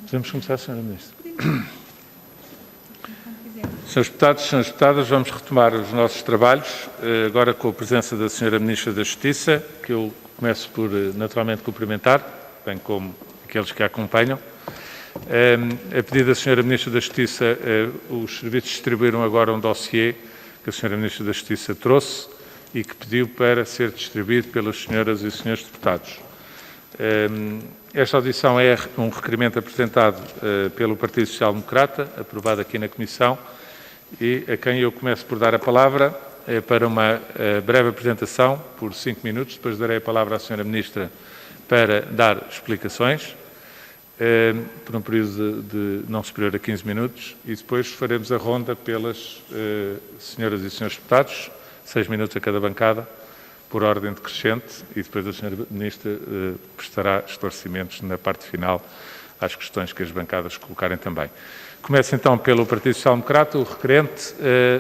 Podemos começar, Sra. Ministra. Senhores deputados, Senhoras deputadas, vamos retomar os nossos trabalhos, agora com a presença da Sra. Ministra da Justiça, que eu começo por, naturalmente, cumprimentar, bem como aqueles que a acompanham. A pedido da Sra. Ministra da Justiça, os serviços distribuíram agora um dossiê que a Sra. Ministra da Justiça trouxe e que pediu para ser distribuído pelas senhoras e senhores deputados. Esta audição é um requerimento apresentado pelo Partido Social Democrata, aprovado aqui na Comissão, e a quem eu começo por dar a palavra para uma breve apresentação, por 5 minutos, depois darei a palavra à Sra. Ministra para dar explicações, por um período de não superior a 15 minutos, e depois faremos a ronda pelas senhoras e senhores deputados, 6 minutos a cada bancada, por ordem decrescente, e depois a Sra. Ministra prestará esclarecimentos na parte final às questões que as bancadas colocarem também. Começo então pelo Partido Social Democrata, o requerente,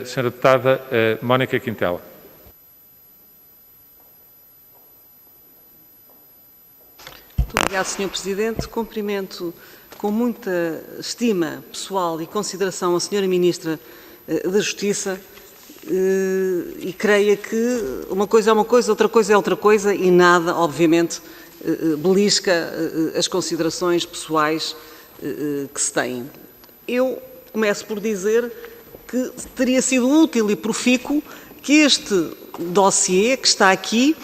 Sra. Deputada Mónica Quintela. Muito obrigada, Sr. Presidente. Cumprimento com muita estima pessoal e consideração a Sra. Ministra da Justiça e creia que uma coisa é uma coisa, outra coisa é outra coisa e nada, obviamente, belisca as considerações pessoais que se têm. Eu começo por dizer que teria sido útil e profícuo que este dossiê que está aqui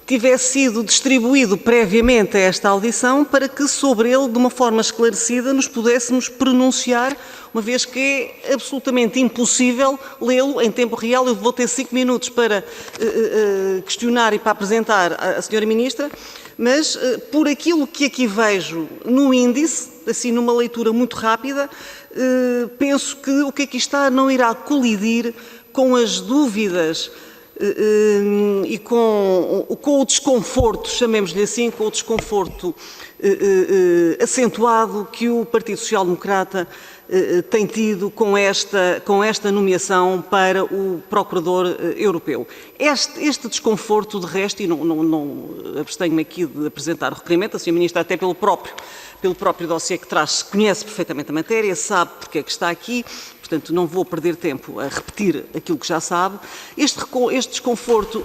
tivesse sido distribuído previamente a esta audição para que sobre ele, de uma forma esclarecida, nos pudéssemos pronunciar, uma vez que é absolutamente impossível lê-lo em tempo real. Eu vou ter 5 minutos para questionar e para apresentar à Sra. Ministra, mas por aquilo que aqui vejo no índice, assim numa leitura muito rápida, penso que o que aqui está não irá colidir com as dúvidas e com o desconforto, chamemos-lhe assim, com o desconforto acentuado que o Partido Social Democrata tem tido com esta nomeação para o Procurador Europeu. Este desconforto, de resto, e não abstenho-me aqui de apresentar o requerimento, a Sra. Ministra até pelo próprio dossiê que traz, conhece perfeitamente a matéria, sabe porque é que está aqui, portanto não vou perder tempo a repetir aquilo que já sabe. Este desconforto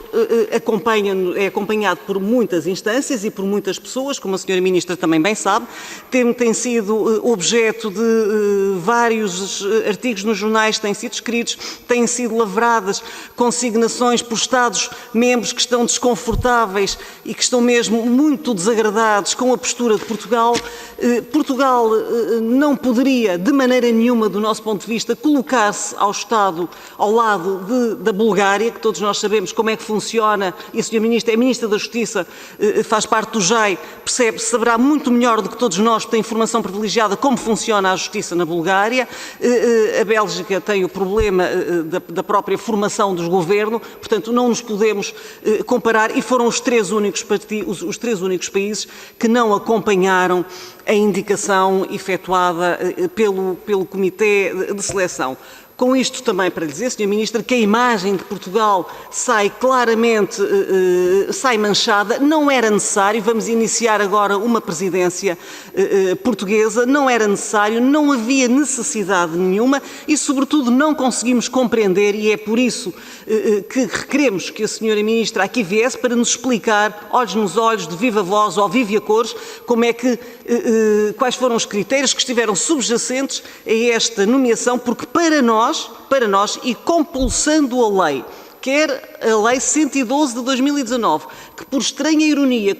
é acompanhado por muitas instâncias e por muitas pessoas, como a Sra. Ministra também bem sabe, tem sido objeto de vários artigos nos jornais, têm sido escritos, têm sido lavradas consignações por Estados-membros que estão desconfortáveis e que estão mesmo muito desagradados com a postura de Portugal. Portugal não poderia, de maneira nenhuma, do nosso ponto de vista, colocar-se ao lado da Bulgária, que todos nós sabemos como é que funciona, e a Sra. Ministra é Ministra da Justiça, faz parte do JAI, saberá muito melhor do que todos nós, que tem informação privilegiada, como funciona a justiça na Bulgária. A Bélgica tem o problema da própria formação dos governos, portanto não nos podemos comparar, e foram os três únicos países que não acompanharam a indicação efetuada pelo Comitê de Seleção. Com isto também para dizer, Sra. Ministra, que a imagem de Portugal sai claramente, sai manchada, não era necessário, vamos iniciar agora uma presidência portuguesa, não era necessário, não havia necessidade nenhuma e, sobretudo, não conseguimos compreender, e é por isso que requeremos que a Sra. Ministra aqui viesse para nos explicar, olhos nos olhos, de viva voz ou viva cores, como é que, quais foram os critérios que estiveram subjacentes a esta nomeação, porque para nós, e compulsando a lei, quer a Lei 112 de 2019, que por estranha ironia,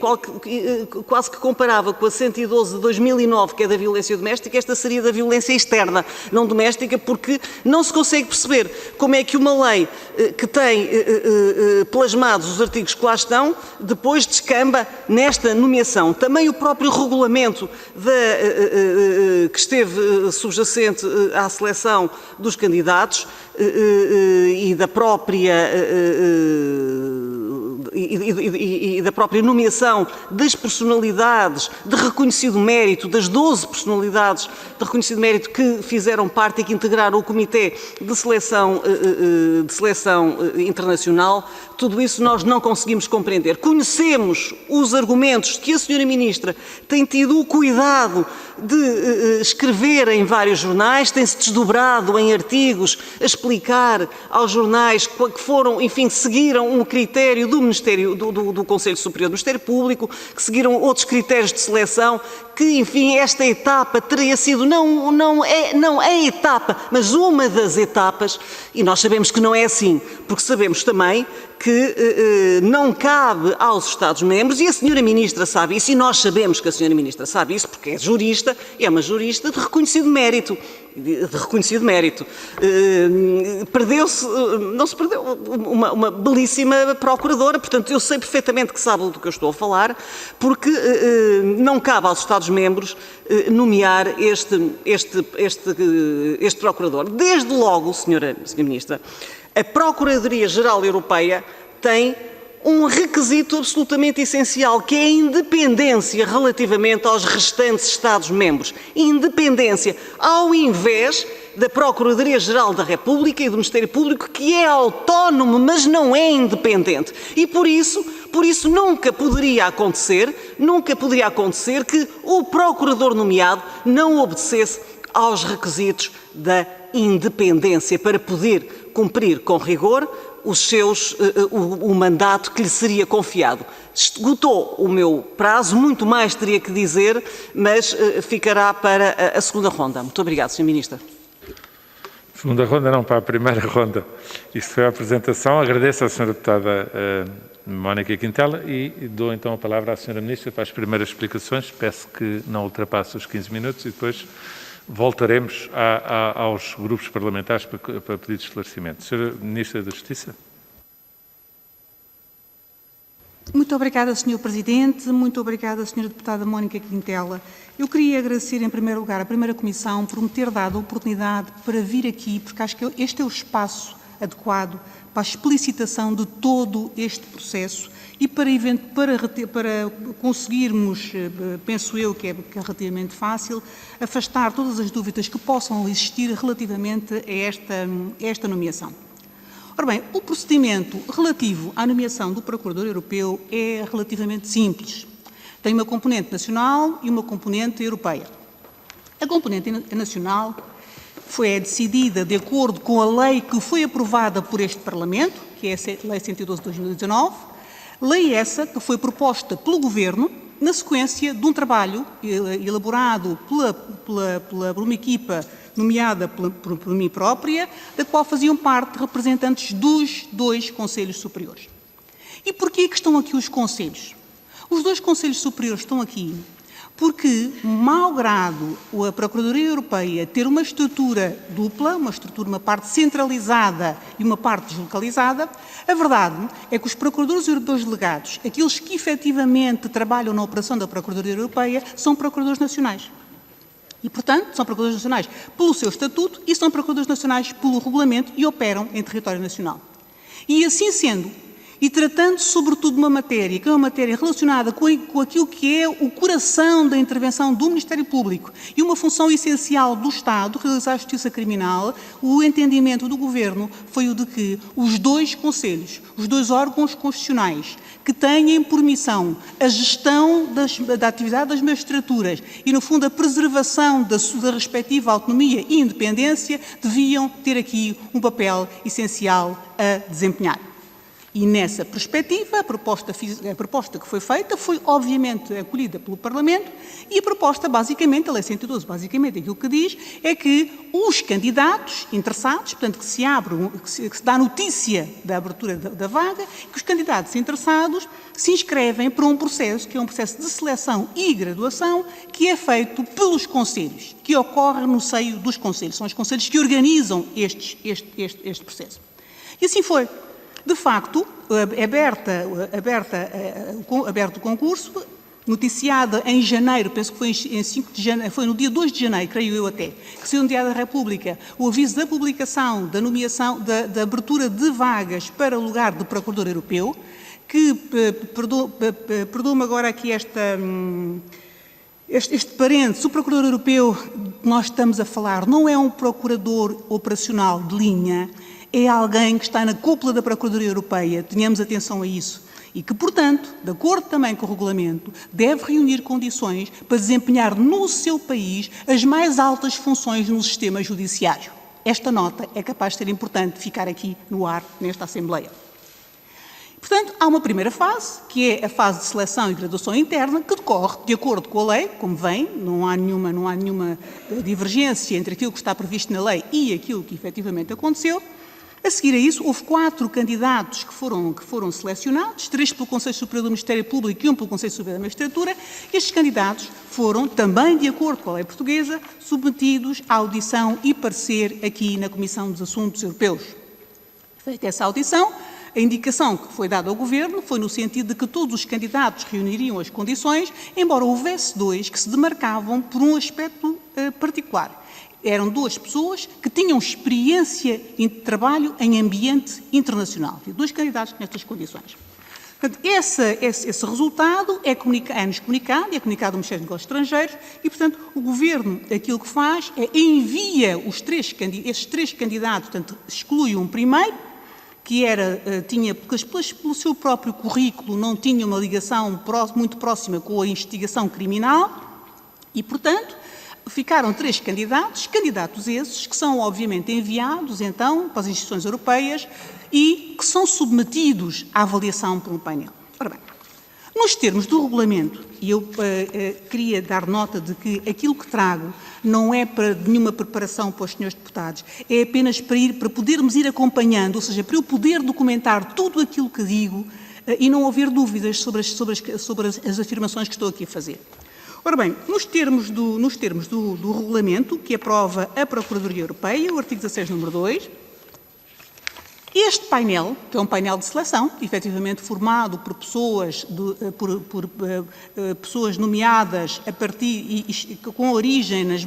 quase que comparava com a 112 de 2009, que é da violência doméstica, esta seria da violência externa, não doméstica, porque não se consegue perceber como é que uma lei que tem plasmados os artigos que lá estão, depois descamba nesta nomeação. Também o próprio regulamento que esteve subjacente à seleção dos candidatos e da própria e da própria nomeação das personalidades de reconhecido mérito, das 12 personalidades de reconhecido mérito que fizeram parte e que integraram o Comitê de Seleção Internacional, tudo isso nós não conseguimos compreender. Conhecemos os argumentos que a Sra. Ministra tem tido o cuidado de escrever em vários jornais, tem-se desdobrado em artigos a explicar aos jornais que foram, enfim, seguiram um critério do Ministério, do Conselho Superior do Ministério Público, que seguiram outros critérios de seleção, que, enfim, esta etapa teria sido não a etapa, mas uma das etapas, e nós sabemos que não é assim, porque sabemos também que não cabe aos Estados-membros, e a Sra. Ministra sabe isso, e nós sabemos que a Sra. Ministra sabe isso, porque é jurista, é uma jurista de reconhecido mérito. Perdeu-se, não se perdeu, uma belíssima procuradora, portanto eu sei perfeitamente que sabe do que eu estou a falar, porque não cabe aos Estados-membros nomear este procurador. Desde logo, Sra. Ministra, a Procuradoria-Geral Europeia tem um requisito absolutamente essencial, que é a independência relativamente aos restantes Estados-membros. Independência, ao invés da Procuradoria-Geral da República e do Ministério Público, que é autónomo, mas não é independente. E por isso nunca poderia acontecer que o procurador nomeado não obedecesse aos requisitos da independência para poder cumprir com rigor o mandato que lhe seria confiado. Esgotou o meu prazo, muito mais teria que dizer, mas ficará para a segunda ronda. Muito obrigado, Sr. Ministro. Segunda ronda não, para a primeira ronda. Isto foi a apresentação. Agradeço à Sra. Deputada Mónica Quintela e dou então a palavra à Sra. Ministra para as primeiras explicações. Peço que não ultrapasse os 15 minutos e depois voltaremos aos grupos parlamentares para pedir esclarecimento. Sra. Ministra da Justiça. Muito obrigada, Sr. Presidente. Muito obrigada, Sra. Deputada Mónica Quintela. Eu queria agradecer, em primeiro lugar, à Primeira Comissão por me ter dado a oportunidade para vir aqui, porque acho que este é o espaço adequado para a explicitação de todo este processo e para conseguirmos, penso eu que é relativamente fácil, afastar todas as dúvidas que possam existir relativamente a esta nomeação. Ora bem, o procedimento relativo à nomeação do Procurador Europeu é relativamente simples. Tem uma componente nacional e uma componente europeia. A componente nacional foi decidida de acordo com a lei que foi aprovada por este Parlamento, que é a Lei 112 de 2019, lei essa que foi proposta pelo Governo na sequência de um trabalho elaborado por uma equipa nomeada por mim própria, da qual faziam parte representantes dos dois Conselhos Superiores. E porquê que estão aqui os Conselhos? Os dois Conselhos Superiores estão aqui porque, malgrado a Procuradoria Europeia ter uma estrutura dupla, uma parte centralizada e uma parte deslocalizada, a verdade é que os Procuradores Europeus delegados, aqueles que efetivamente trabalham na operação da Procuradoria Europeia, são Procuradores Nacionais. E, portanto, são Procuradores Nacionais pelo seu estatuto e são Procuradores Nacionais pelo regulamento e operam em território nacional. E assim sendo, e tratando sobretudo de uma matéria, que é uma matéria relacionada com aquilo que é o coração da intervenção do Ministério Público e uma função essencial do Estado, realizar a justiça criminal, o entendimento do Governo foi o de que os dois conselhos, os dois órgãos constitucionais, que têm por missão a gestão da atividade das magistraturas e, no fundo, a preservação da respectiva autonomia e independência, deviam ter aqui um papel essencial a desempenhar. E nessa perspectiva, a proposta que foi feita foi obviamente acolhida pelo Parlamento e a proposta basicamente, a Lei 112, basicamente aquilo que diz é que os candidatos interessados, portanto que se dá notícia da abertura da vaga, que os candidatos interessados se inscrevem para um processo, que é um processo de seleção e graduação, que é feito pelos conselhos, que ocorre no seio dos conselhos. São os conselhos que organizam este processo. E assim foi. De facto, aberto o concurso, noticiada em janeiro, penso que foi em 5 de janeiro, foi no dia 2 de janeiro, creio eu até, que saiu no Diário da República o aviso da publicação da nomeação, da abertura de vagas para o lugar de Procurador Europeu, que, perdoa-me agora aqui este parênteses, o Procurador Europeu que nós estamos a falar não é um procurador operacional de linha, é alguém que está na cúpula da Procuradoria Europeia, tenhamos atenção a isso, e que, portanto, de acordo também com o regulamento, deve reunir condições para desempenhar no seu país as mais altas funções no sistema judiciário. Esta nota é capaz de ser importante ficar aqui no ar, nesta Assembleia. Portanto, há uma primeira fase, que é a fase de seleção e graduação interna, que decorre de acordo com a lei, como vem, não há nenhuma divergência entre aquilo que está previsto na lei e aquilo que efetivamente aconteceu. A seguir a isso, houve 4 candidatos que foram selecionados, 3 pelo Conselho Superior do Ministério Público e 1 pelo Conselho Superior da Magistratura. Estes candidatos foram, também de acordo com a lei portuguesa, submetidos à audição e parecer aqui na Comissão dos Assuntos Europeus. Feita essa audição, a indicação que foi dada ao Governo foi no sentido de que todos os candidatos reuniriam as condições, embora houvesse 2 que se demarcavam por um aspecto particular. Eram 2 pessoas que tinham experiência de trabalho em ambiente internacional. 2 candidatos nestas condições. Portanto, esse resultado é-nos comunicado, é comunicado ao Ministério dos Negócios Estrangeiros e, portanto, o Governo aquilo que faz é envia estes 3 candidatos, portanto, exclui um primeiro, que pelo seu próprio currículo, não tinha uma ligação muito próxima com a investigação criminal e, portanto, ficaram 3 candidatos esses, que são obviamente enviados então para as instituições europeias e que são submetidos à avaliação por um painel. Ora bem, nos termos do regulamento, e eu queria dar nota de que aquilo que trago não é para nenhuma preparação para os senhores deputados, é apenas para podermos ir acompanhando, ou seja, para eu poder documentar tudo aquilo que digo e não haver dúvidas sobre as afirmações que estou aqui a fazer. Ora bem, nos termos do regulamento que aprova a Procuradoria Europeia, o artigo 16, número 2, este painel, que é um painel de seleção, efetivamente formado por pessoas nomeadas a partir com origem nos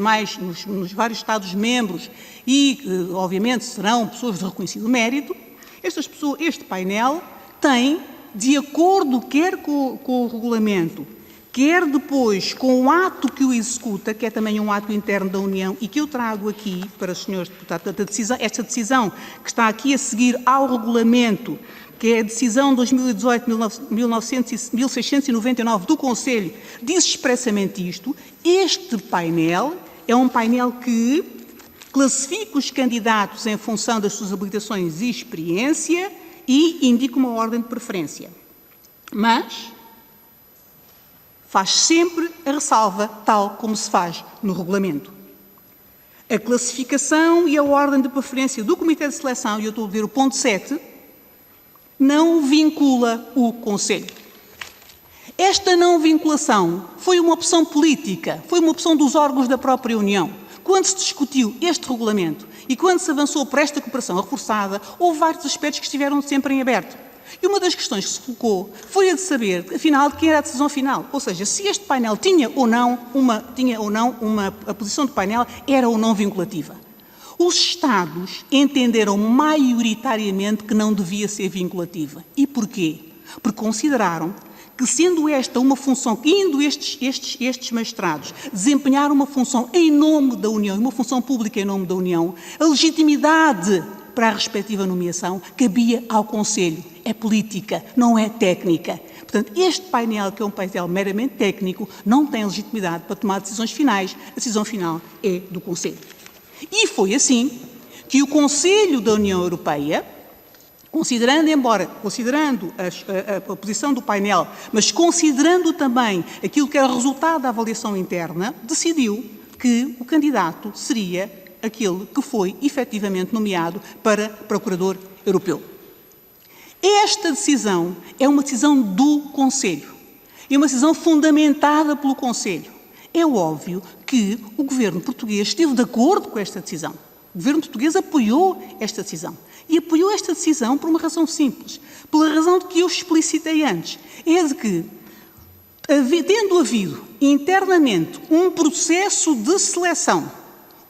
vários Estados-membros e, obviamente, serão pessoas de reconhecido mérito, este painel tem, de acordo quer com o regulamento, quer depois com o ato que o executa, que é também um ato interno da União e que eu trago aqui para os senhores deputados, esta decisão que está aqui a seguir ao regulamento, que é a decisão 2018-1699 do Conselho, diz expressamente isto. Este painel é um painel que classifica os candidatos em função das suas habilitações e experiência e indica uma ordem de preferência. Mas faz sempre a ressalva, tal como se faz no regulamento. A classificação e a ordem de preferência do Comitê de Seleção, e eu estou a ver o ponto 7, não vincula o Conselho. Esta não vinculação foi uma opção política, foi uma opção dos órgãos da própria União. Quando se discutiu este regulamento e quando se avançou para esta cooperação reforçada, houve vários aspectos que estiveram sempre em aberto. E uma das questões que se colocou foi a de saber, afinal, de quem era a decisão final. Ou seja, se este painel tinha ou não a posição do painel era ou não vinculativa. Os Estados entenderam maioritariamente que não devia ser vinculativa. E porquê? Porque consideraram que, sendo esta uma função, indo estes magistrados desempenhar uma função em nome da União, uma função pública em nome da União, a legitimidade para a respectiva nomeação cabia ao Conselho. É política, não é técnica. Portanto, este painel, que é um painel meramente técnico, não tem legitimidade para tomar decisões finais. A decisão final é do Conselho. E foi assim que o Conselho da União Europeia, considerando a posição do painel, mas considerando também aquilo que era o resultado da avaliação interna, decidiu que o candidato seria aquele que foi efetivamente nomeado para Procurador Europeu. Esta decisão é uma decisão do Conselho. É uma decisão fundamentada pelo Conselho. É óbvio que o governo português esteve de acordo com esta decisão. O governo português apoiou esta decisão. E apoiou esta decisão por uma razão simples. Pela razão de que eu explicitei antes. É de que, tendo havido internamente um processo de seleção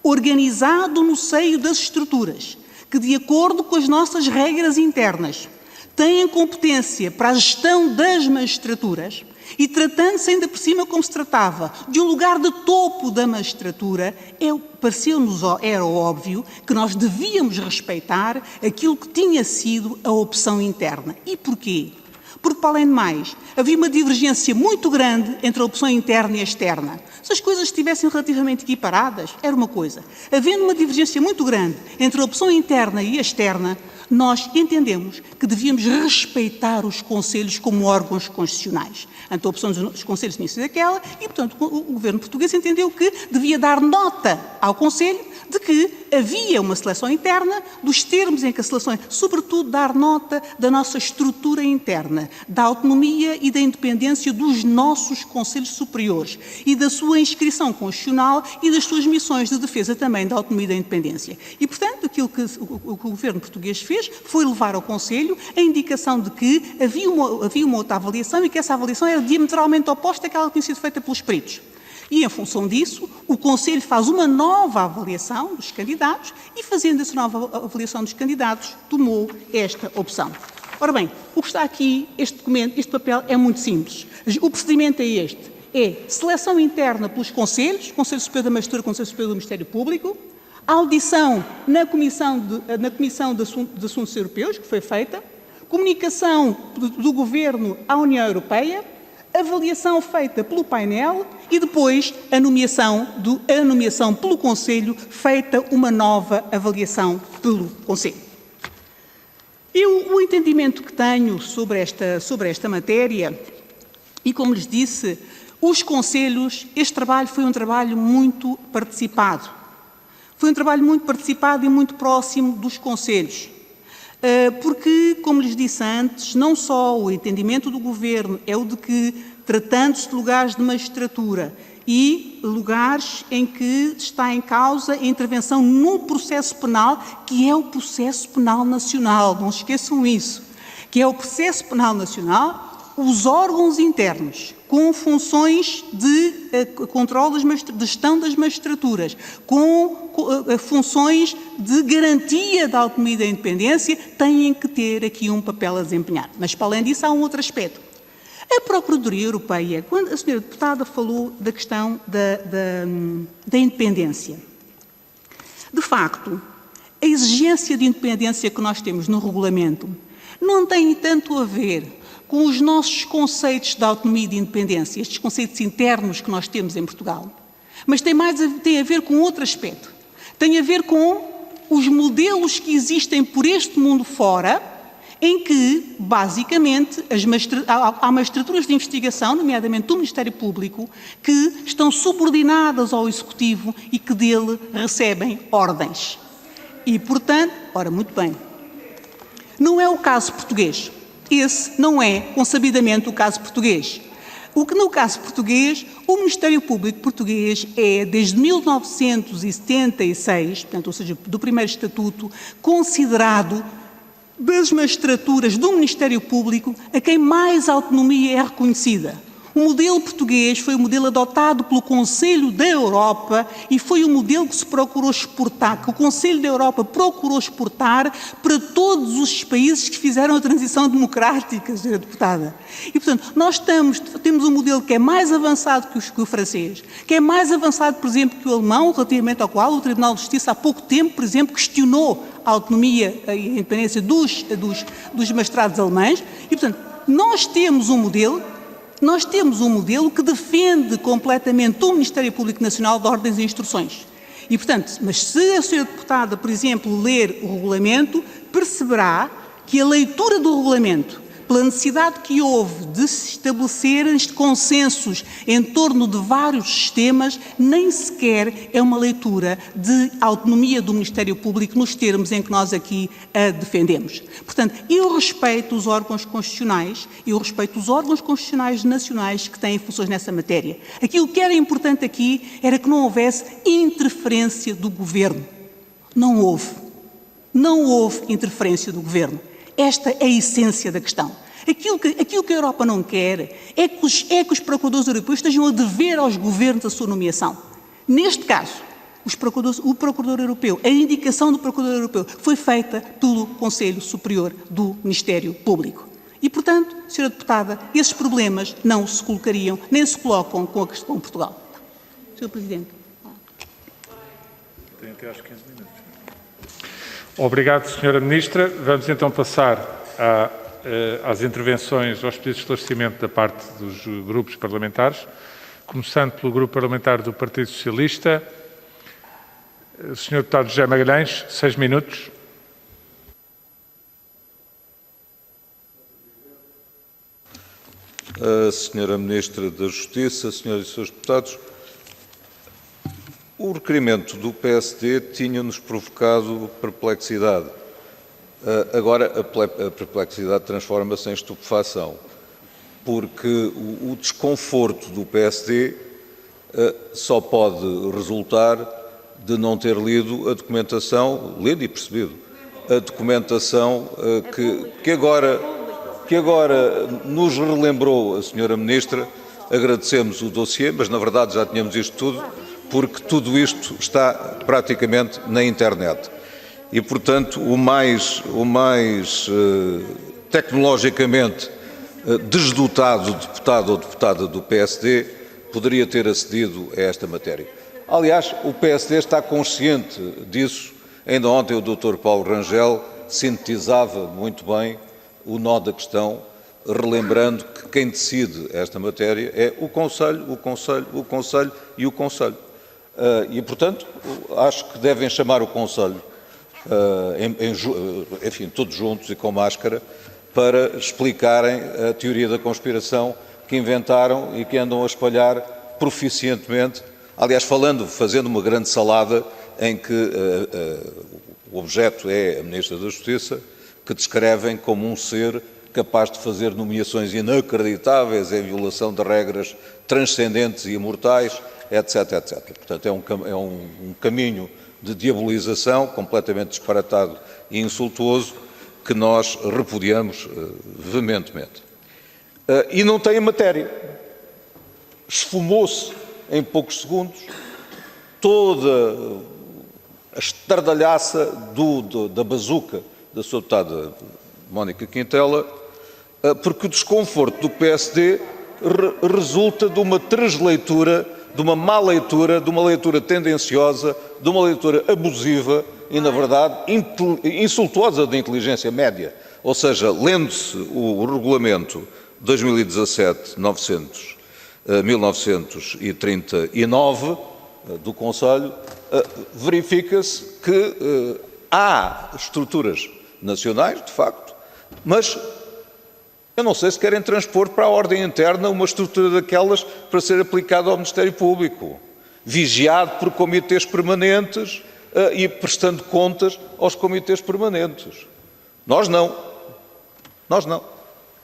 organizado no seio das estruturas, que, de acordo com as nossas regras internas, têm competência para a gestão das magistraturas e, tratando-se ainda por cima como se tratava de um lugar de topo da magistratura, pareceu-nos, era óbvio que nós devíamos respeitar aquilo que tinha sido a opção interna. E porquê? Porque, para além de mais, havia uma divergência muito grande entre a opção interna e a externa. Se as coisas estivessem relativamente equiparadas, era uma coisa. Havendo uma divergência muito grande entre a opção interna e a externa, nós entendemos que devíamos respeitar os conselhos como órgãos constitucionais. Então, a opção dos conselhos tinha sido aquela e, portanto, o governo português entendeu que devia dar nota ao conselho de que havia uma seleção interna, dos termos em que a seleção, sobretudo dar nota da nossa estrutura interna, da autonomia e da independência dos nossos conselhos superiores e da sua inscrição constitucional e das suas missões de defesa também da autonomia e da independência. E, portanto, aquilo que o governo português fez foi levar ao Conselho a indicação de que havia uma outra avaliação e que essa avaliação era diametralmente oposta àquela que tinha sido feita pelos peritos. E, em função disso, o Conselho faz uma nova avaliação dos candidatos e, fazendo essa nova avaliação dos candidatos, tomou esta opção. Ora bem, o que está aqui, este documento, este papel, é muito simples. O procedimento é este. É seleção interna pelos conselhos, Conselho Superior da Magistratura, Conselho Superior do Ministério Público, audição na Comissão de Assuntos Europeus, que foi feita, comunicação do Governo à União Europeia, avaliação feita pelo painel e depois a nomeação pelo Conselho, feita uma nova avaliação pelo Conselho. O entendimento que tenho sobre esta matéria, e como lhes disse, os Conselhos, este trabalho foi um trabalho muito participado. Foi um trabalho muito participado e muito próximo dos Conselhos. Porque, como lhes disse antes, não só o entendimento do Governo é o de que, tratando-se de lugares de magistratura e lugares em que está em causa a intervenção no processo penal, que é o processo penal nacional, não se esqueçam isso, que é o processo penal nacional, os órgãos internos com funções de controle de gestão das magistraturas, com funções de garantia da autonomia e da independência, têm que ter aqui um papel a desempenhar. Mas, para além disso, há um outro aspecto. A Procuradoria Europeia, quando a senhora deputada falou da questão da independência, de facto, a exigência de independência que nós temos no regulamento não tem tanto a ver com os nossos conceitos de autonomia e de independência, estes conceitos internos que nós temos em Portugal, mas tem a ver com outro aspecto. Tem a ver com os modelos que existem por este mundo fora, em que, basicamente, há magistraturas de investigação, nomeadamente do Ministério Público, que estão subordinadas ao Executivo e que dele recebem ordens. E, portanto, ora, muito bem, não é o caso português. Esse não é, consabidamente, o caso português. O que, no caso português, o Ministério Público português é, desde 1976, portanto, ou seja, do primeiro estatuto, considerado das magistraturas do Ministério Público a quem mais autonomia é reconhecida. O modelo português foi o modelo adotado pelo Conselho da Europa e foi o modelo que se procurou exportar, que o Conselho da Europa procurou exportar para todos os países que fizeram a transição democrática, senhora deputada. E, portanto, nós temos um modelo que é mais avançado que o francês, que é mais avançado, por exemplo, que o alemão, relativamente ao qual o Tribunal de Justiça há pouco tempo, por exemplo, questionou a autonomia e a independência dos magistrados alemães. E, portanto, nós temos um modelo que defende completamente o Ministério Público Nacional de ordens e instruções. E, portanto, mas se a senhora deputada, por exemplo, ler o regulamento, perceberá que a leitura do regulamento, pela necessidade que houve de se estabelecer consensos em torno de vários sistemas, nem sequer é uma leitura de autonomia do Ministério Público nos termos em que nós aqui a defendemos. Portanto, eu respeito os órgãos constitucionais, nacionais que têm funções nessa matéria. Aquilo que era importante aqui era que não houvesse interferência do Governo. Não houve. Não houve interferência do Governo. Esta é a essência da questão. Aquilo que a Europa não quer é que os procuradores europeus estejam a dever aos governos a sua nomeação. Neste caso, o Procurador Europeu, a indicação do Procurador Europeu foi feita pelo Conselho Superior do Ministério Público. E, portanto, Sra. Deputada, esses problemas não se colocariam, nem se colocam com a questão de Portugal. Sr. Presidente. Tem até aos 15 minutos. Obrigado, Sra. Ministra. Vamos então passar às intervenções, aos pedidos de esclarecimento da parte dos grupos parlamentares, começando pelo Grupo Parlamentar do Partido Socialista. Sr. Deputado José Magalhães, 6 minutos. Senhora Ministra da Justiça, senhoras e senhores deputados, o requerimento do PSD tinha-nos provocado perplexidade. Agora a perplexidade transforma-se em estupefação, porque o desconforto do PSD só pode resultar de não ter lido a documentação, lido e percebido, a documentação que agora nos relembrou a Senhora Ministra. Agradecemos o dossiê, mas na verdade já tínhamos isto tudo, porque tudo isto está praticamente na internet. E, portanto, o mais tecnologicamente desdotado deputado ou deputada do PSD poderia ter acedido a esta matéria. Aliás, o PSD está consciente disso. Ainda ontem o Dr. Paulo Rangel sintetizava muito bem o nó da questão, relembrando que quem decide esta matéria é o Conselho, o Conselho, o Conselho e o Conselho. E, portanto, acho que devem chamar o Conselho, enfim, todos juntos e com máscara, para explicarem a teoria da conspiração que inventaram e que andam a espalhar proficientemente. Aliás, fazendo uma grande salada em que o objeto é a Ministra da Justiça, que descrevem como um ser capaz de fazer nomeações inacreditáveis em violação de regras transcendentes e imortais, etc, etc. Portanto, é um caminho de diabolização completamente disparatado e insultuoso que nós repudiamos veementemente. E não tem matéria. Esfumou-se em poucos segundos toda a estardalhaça da bazuca da sua deputada Mónica Quintela, porque o desconforto do PSD resulta de uma transleitura, de uma má leitura, de uma leitura tendenciosa, de uma leitura abusiva e, na verdade, insultuosa da inteligência média. Ou seja, lendo-se o regulamento 2017-1939 do Conselho, verifica-se que há estruturas nacionais, de facto, mas eu não sei se querem transpor para a ordem interna uma estrutura daquelas para ser aplicada ao Ministério Público, vigiado por comitês permanentes e prestando contas aos comitês permanentes. Nós não. Nós não.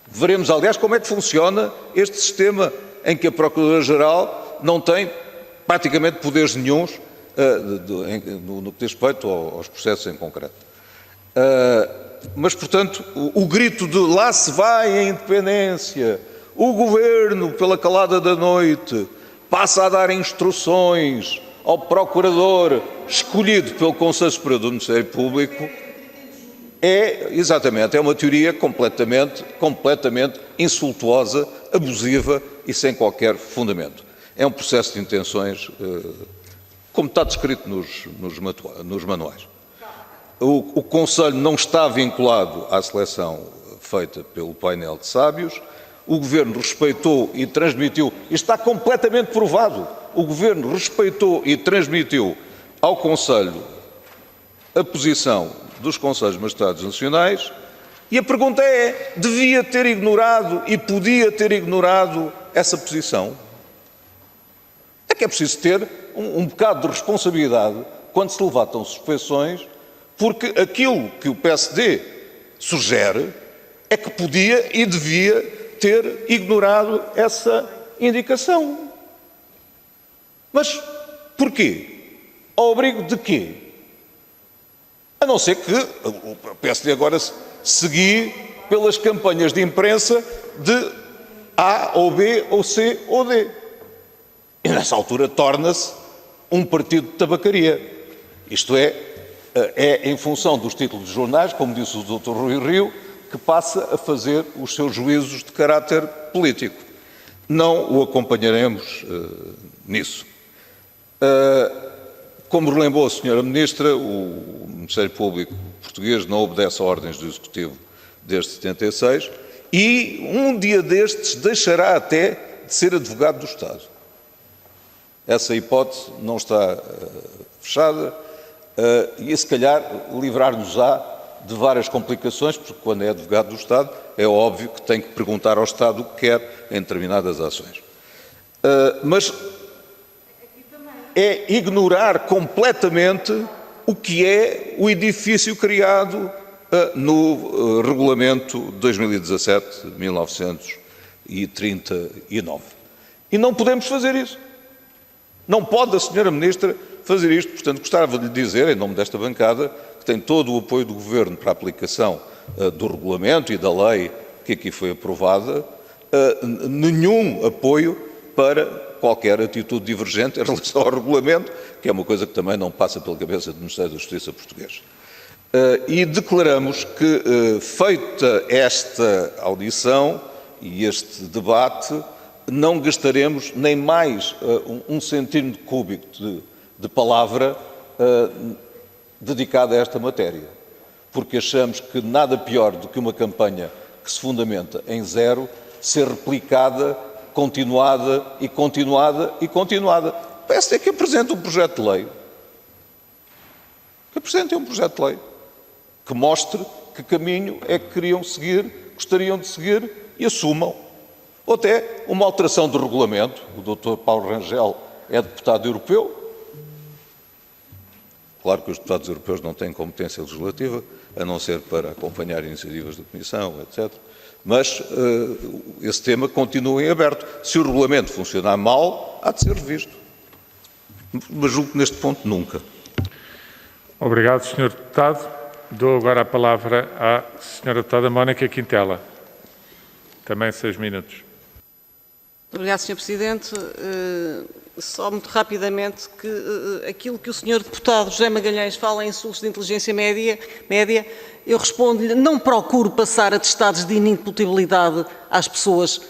Veremos, aliás, como é que funciona este sistema em que a Procuradora-Geral não tem praticamente poderes nenhuns no que diz respeito aos processos em concreto. Mas, portanto, o grito de lá se vai a independência, o Governo, pela calada da noite, passa a dar instruções ao Procurador escolhido pelo Conselho Superior do Ministério Público, exatamente, é uma teoria completamente insultuosa, abusiva e sem qualquer fundamento. É um processo de intenções, como está descrito nos manuais. O Conselho não está vinculado à seleção feita pelo painel de sábios. O Governo respeitou e transmitiu, e está completamente provado, o Governo respeitou e transmitiu ao Conselho a posição dos Conselhos Magistrados Nacionais, e a pergunta é, devia ter ignorado e podia ter ignorado essa posição? É que é preciso ter um bocado de responsabilidade quando se levantam suspeições, porque aquilo que o PSD sugere é que podia e devia ter ignorado essa indicação. Mas porquê? Ao abrigo de quê? A não ser que o PSD agora seguir pelas campanhas de imprensa de A ou B ou C ou D. E nessa altura torna-se um partido de tabacaria. Isto é em função dos títulos de jornais, como disse o Dr. Rui Rio, que passa a fazer os seus juízos de caráter político. Não o acompanharemos nisso. Como relembrou a Sra. Ministra, o Ministério Público português não obedece a ordens do Executivo desde 76 e um dia destes deixará até de ser advogado do Estado. Essa hipótese não está fechada e, se calhar, livrar-nos-á de várias complicações, porque quando é advogado do Estado é óbvio que tem que perguntar ao Estado o que quer em determinadas ações. Mas é ignorar completamente o que é o edifício criado no Regulamento de 2017 de 1939. E não podemos fazer isso. Não pode a Sra. Ministra fazer isto. Portanto, gostava de lhe dizer, em nome desta bancada, que tem todo o apoio do Governo para a aplicação do Regulamento e da lei que aqui foi aprovada, nenhum apoio para qualquer atitude divergente em relação ao Regulamento, que é uma coisa que também não passa pela cabeça do Ministério da Justiça português. E declaramos que, feita esta audição e este debate, não gastaremos nem mais um centímetro cúbico de palavra dedicada a esta matéria, porque achamos que nada pior do que uma campanha que se fundamenta em zero ser replicada, continuada e continuada e continuada. Parece que apresenta um projeto de lei. Que apresentem um projeto de lei que mostre que caminho é que queriam seguir, gostariam de seguir e assumam. Ou até uma alteração do regulamento. O Dr. Paulo Rangel é deputado europeu. Claro que os deputados europeus não têm competência legislativa, a não ser para acompanhar iniciativas da Comissão, etc. Mas esse tema continua em aberto. Se o regulamento funcionar mal, há de ser revisto. Mas julgo que neste ponto nunca. Obrigado, Sr. Deputado. Dou agora a palavra à Sra. Deputada Mónica Quintela. Também 6 minutos. Obrigado, Sr. Presidente. Só muito rapidamente que aquilo que o Sr. Deputado José Magalhães fala em insultos de inteligência média, eu respondo-lhe, não procuro passar atestados de inimputabilidade às pessoas,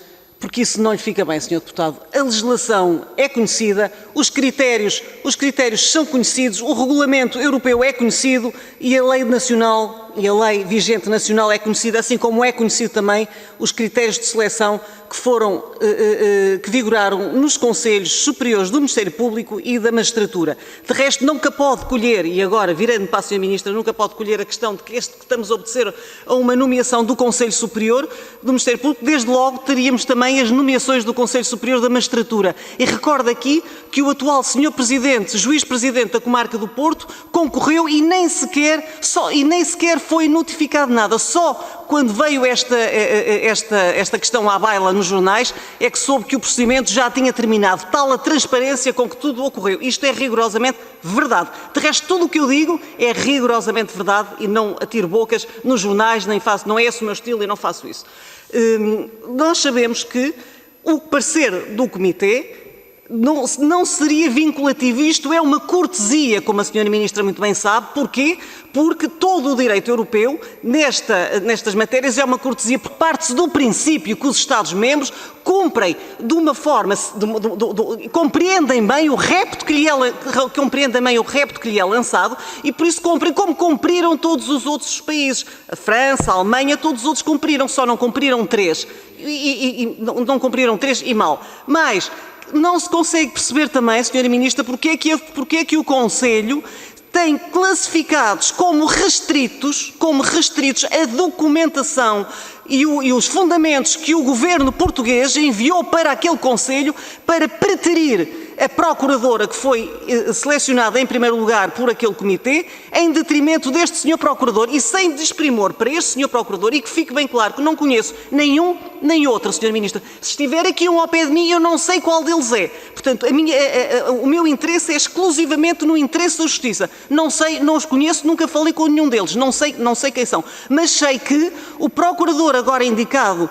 porque isso não lhe fica bem, Sr. Deputado. A legislação é conhecida, os critérios são conhecidos, o regulamento europeu é conhecido e a lei nacional e a lei vigente nacional é conhecida, assim como é conhecido também os critérios de seleção que vigoraram nos Conselhos Superiores do Ministério Público e da Magistratura. De resto, nunca pode colher, e agora virando para a Sra. Ministra, nunca pode colher a questão de que estamos a obedecer a uma nomeação do Conselho Superior do Ministério Público, desde logo teríamos também as nomeações do Conselho Superior da Magistratura. E recordo aqui que o atual Sr. Presidente, Juiz-Presidente da Comarca do Porto, concorreu e nem sequer foi notificado nada. Só quando veio esta questão à baila nos jornais é que soube que o procedimento já tinha terminado. Tal a transparência com que tudo ocorreu. Isto é rigorosamente verdade. De resto, tudo o que eu digo é rigorosamente verdade e não atiro bocas nos jornais, nem faço, não é esse o meu estilo e não faço isso. Nós sabemos que o parecer do Comitê não seria vinculativo. Isto é uma cortesia, como a Sra. Ministra muito bem sabe. Porquê? Porque todo o direito europeu, nestas matérias, é uma cortesia, porque parte-se do princípio que os Estados-membros cumprem de uma forma, compreendem bem o repto que lhe é lançado e por isso cumprem como cumpriram todos os outros países. A França, a Alemanha, todos os outros cumpriram, só não cumpriram 3. Não cumpriram 3 e mal. Mas não se consegue perceber também, Sra. Ministra, porque é que o Conselho tem classificados como restritos a documentação e os fundamentos que o Governo português enviou para aquele Conselho para preterir a Procuradora que foi selecionada em primeiro lugar por aquele Comitê, em detrimento deste Sr. Procurador e sem desprimor para este Sr. Procurador, e que fique bem claro que não conheço nenhum nem outro, Sra. Ministra. Se estiver aqui um ao pé de mim, eu não sei qual deles é. Portanto, o meu interesse é exclusivamente no interesse da Justiça. Não sei, não os conheço, nunca falei com nenhum deles, não sei quem são. Mas sei que o Procurador agora indicado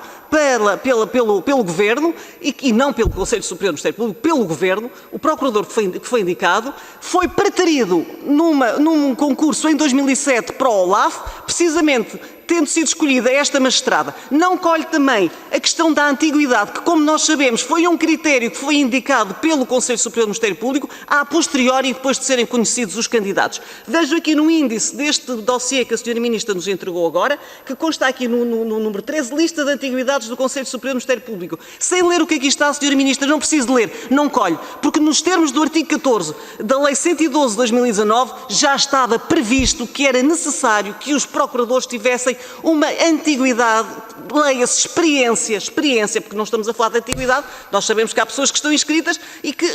pelo Governo e não pelo Conselho Superior do Ministério Público, pelo Governo. O procurador que foi indicado foi preterido num concurso em 2007 para o OLAF, precisamente tendo sido escolhida esta magistrada. Não colhe também a questão da antiguidade, que, como nós sabemos, foi um critério que foi indicado pelo Conselho Superior do Ministério Público a posteriori, depois de serem conhecidos os candidatos. Vejo aqui no índice deste dossiê que a Sra. Ministra nos entregou agora, que consta aqui no número 13, lista de antiguidades do Conselho Superior do Ministério Público. Sem ler o que aqui está, Sra. Ministra, não preciso de ler, não colhe, porque nos termos do artigo 14 da Lei 112 de 2019 já estava previsto que era necessário que os procuradores tivessem uma antiguidade, leia-se experiência, porque não estamos a falar de antiguidade, nós sabemos que há pessoas que estão inscritas e que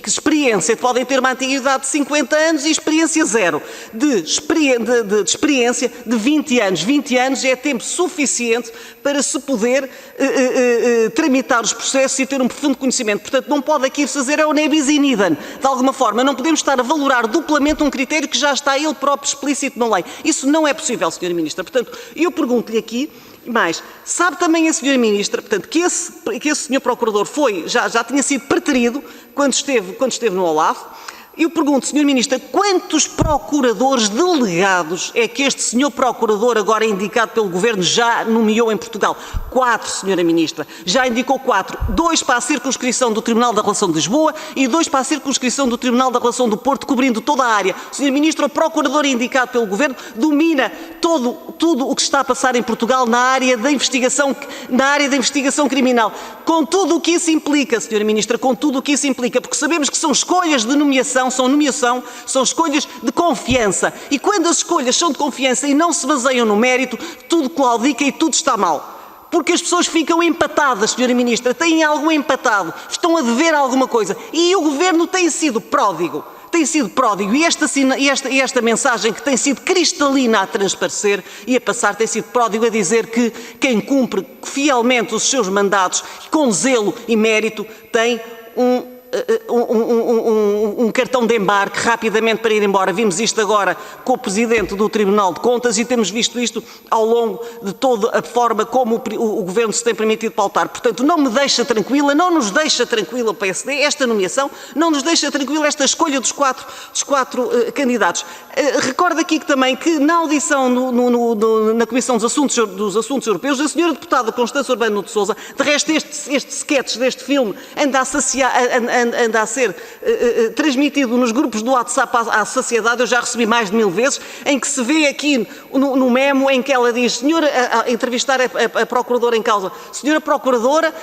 experiência, podem ter uma antiguidade de 50 anos e experiência zero, de experiência de 20 anos. 20 anos é tempo suficiente para se poder tramitar os processos e ter um profundo conhecimento. Portanto, não pode aqui fazer é o nebis in idem, de alguma forma. Não podemos estar a valorar duplamente um critério que já está ele próprio explícito na lei. Isso não é possível, Sra. Ministra. Portanto, eu pergunto-lhe aqui, mais, sabe também a Sra. Ministra, portanto, que esse Sr. Procurador já tinha sido preterido quando esteve no OLAF. Eu pergunto, Sra. Ministra, quantos procuradores delegados é que este Sr. Procurador, agora indicado pelo Governo, já nomeou em Portugal? 4, Sra. Ministra. Já indicou 4. 2 para a circunscrição do Tribunal da Relação de Lisboa e 2 para a circunscrição do Tribunal da Relação do Porto, cobrindo toda a área. Sra. Ministra, o Procurador indicado pelo Governo domina tudo o que está a passar em Portugal na área da investigação criminal. Com tudo o que isso implica, Sra. Ministra, com tudo o que isso implica, porque sabemos que são escolhas de nomeação, são escolhas de confiança. E quando as escolhas são de confiança e não se baseiam no mérito, tudo claudica e tudo está mal. Porque as pessoas ficam empatadas, Sra. Ministra, têm algo empatado, estão a dever alguma coisa. E o Governo tem sido pródigo. E esta mensagem que tem sido cristalina a transparecer e a passar tem sido pródigo a dizer que quem cumpre fielmente os seus mandatos com zelo e mérito tem um cartão de embarque rapidamente para ir embora. Vimos isto agora com o Presidente do Tribunal de Contas e temos visto isto ao longo de toda a forma como o Governo se tem permitido pautar. Portanto, não me deixa tranquila, não nos deixa tranquila o PSD, esta nomeação, não nos deixa tranquila esta escolha dos quatro candidatos. Recordo aqui também que na audição na Comissão dos Assuntos Europeus, a senhora deputada Constância Urbano de Sousa, de resto este sketch deste filme anda a ser transmitido nos grupos do WhatsApp à sociedade, eu já recebi mais de 1000 vezes, em que se vê aqui no memo em que ela diz, senhora, a entrevistar a Procuradora em causa, senhora Procuradora,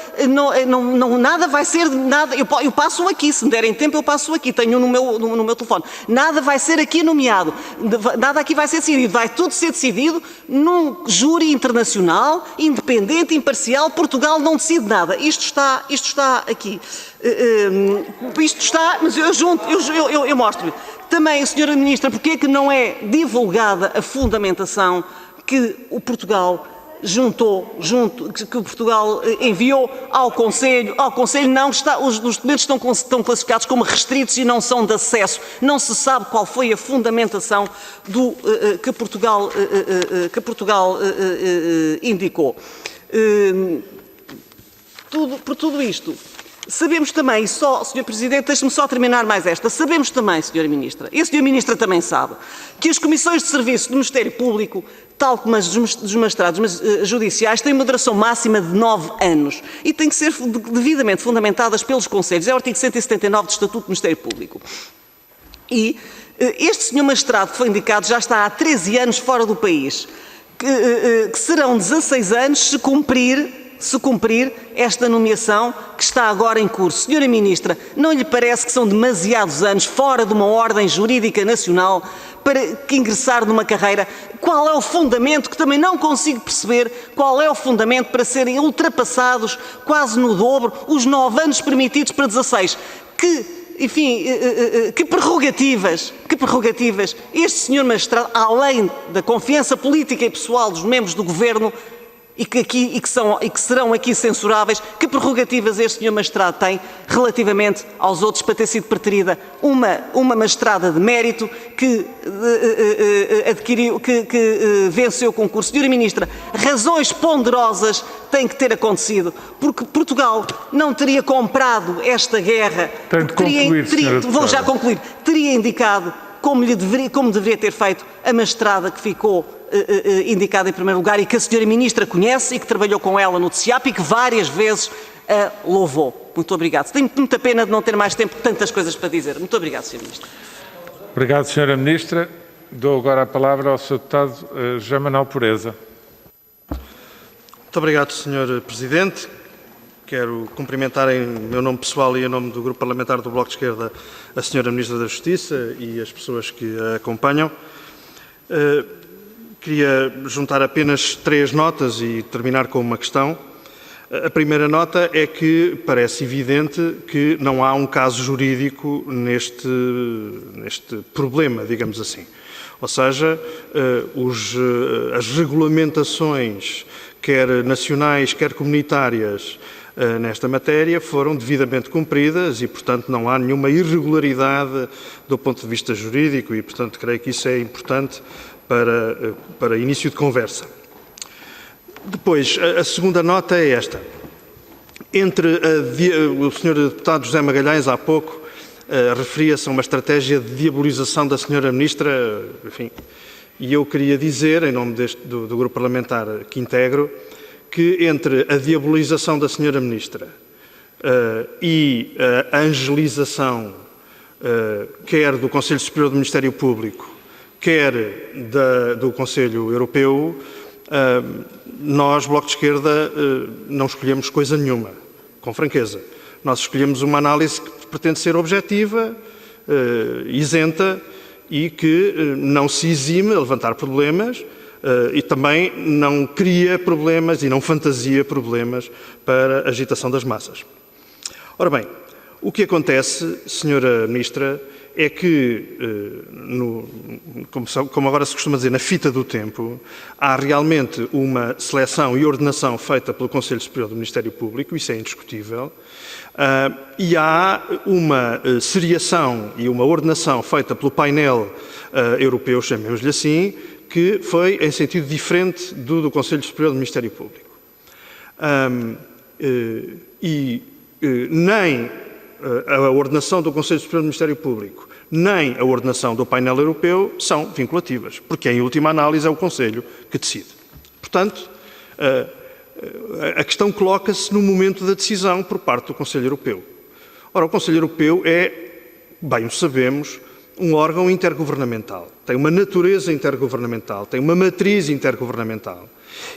nada vai ser, nada, eu passo aqui, se me derem tempo eu passo aqui, tenho no meu telefone, nada vai ser aqui nomeado, nada aqui vai ser decidido, vai tudo ser decidido num júri internacional, independente, imparcial, Portugal não decide nada, isto está aqui. Isto está, mas eu mostro-lhe. Também, Sra. Ministra, porque é que não é divulgada a fundamentação que o Portugal que o Portugal enviou ao Conselho? Ao Conselho não está, os documentos estão classificados como restritos e não são de acesso. Não se sabe qual foi a fundamentação que Portugal indicou. Por tudo isto, sabemos também, Sr. Presidente, deixe-me só terminar mais esta, sabemos também, Sra. Ministra, e a Sra. Ministra também sabe, que as comissões de serviço do Ministério Público, tal como as dos magistrados judiciais, têm uma duração máxima de 9 anos e têm que ser devidamente fundamentadas pelos conselhos. É o artigo 179 do Estatuto do Ministério Público. E este senhor magistrado que foi indicado já está há 13 anos fora do país, que serão 16 anos se cumprir esta nomeação que está agora em curso. Senhora Ministra, não lhe parece que são demasiados anos fora de uma ordem jurídica nacional para ingressar numa carreira? Qual é o fundamento, que também não consigo perceber, qual é o fundamento para serem ultrapassados quase no dobro os 9 anos permitidos para 16? Que prerrogativas este senhor magistrado, além da confiança política e pessoal dos membros do Governo, e que serão aqui censuráveis, que prerrogativas este senhor magistrado tem relativamente aos outros para ter sido preterida uma magistrada de mérito que venceu o concurso? Senhora Ministra, razões ponderosas tem que ter acontecido, porque Portugal não teria comprado esta guerra. Tem de concluir, senhora vou já deputada. concluir. Teria indicado, como deveria ter feito, a magistrada que ficou indicada em primeiro lugar e que a senhora Ministra conhece e que trabalhou com ela no TCIAP e que várias vezes a louvou. Muito obrigado. Tenho muita pena de não ter mais tempo, tantas coisas para dizer. Muito obrigado, Sr. Ministro. Obrigado, senhora Ministra. Dou agora a palavra ao Sr. Deputado José Manuel Pureza. Muito obrigado, Sr. Presidente. Quero cumprimentar em meu nome pessoal e em nome do Grupo Parlamentar do Bloco de Esquerda a Sra. Ministra da Justiça e as pessoas que a acompanham. Queria juntar apenas 3 notas e terminar com uma questão. A primeira nota é que parece evidente que não há um caso jurídico neste problema, digamos assim. Ou seja, as regulamentações, quer nacionais, quer comunitárias, nesta matéria foram devidamente cumpridas e, portanto, não há nenhuma irregularidade do ponto de vista jurídico e, portanto, creio que isso é importante para início de conversa. Depois, a segunda nota é esta. O Sr. Deputado José Magalhães, há pouco, referia-se a uma estratégia de diabolização da Sra. Ministra, enfim, e eu queria dizer, em nome do Grupo Parlamentar que integro, que entre a diabolização da Sra. Ministra e a angelização, quer do Conselho Superior do Ministério Público, quer do Conselho Europeu, nós, Bloco de Esquerda, não escolhemos coisa nenhuma, com franqueza. Nós escolhemos uma análise que pretende ser objetiva, isenta e que não se exime a levantar problemas e também não cria problemas e não fantasia problemas para a agitação das massas. Ora bem, o que acontece, Sra. Ministra, é que, como agora se costuma dizer, na fita do tempo, há realmente uma seleção e ordenação feita pelo Conselho Superior do Ministério Público, isso é indiscutível, e há uma seriação e uma ordenação feita pelo painel europeu, chamemos-lhe assim, que foi em sentido diferente do Conselho Superior do Ministério Público. Nem a ordenação do Conselho Superior do Ministério Público, nem a ordenação do painel europeu são vinculativas, porque em última análise é o Conselho que decide. Portanto, a questão coloca-se no momento da decisão por parte do Conselho Europeu. Ora, o Conselho Europeu é, bem o sabemos, um órgão intergovernamental. Tem uma natureza intergovernamental, tem uma matriz intergovernamental.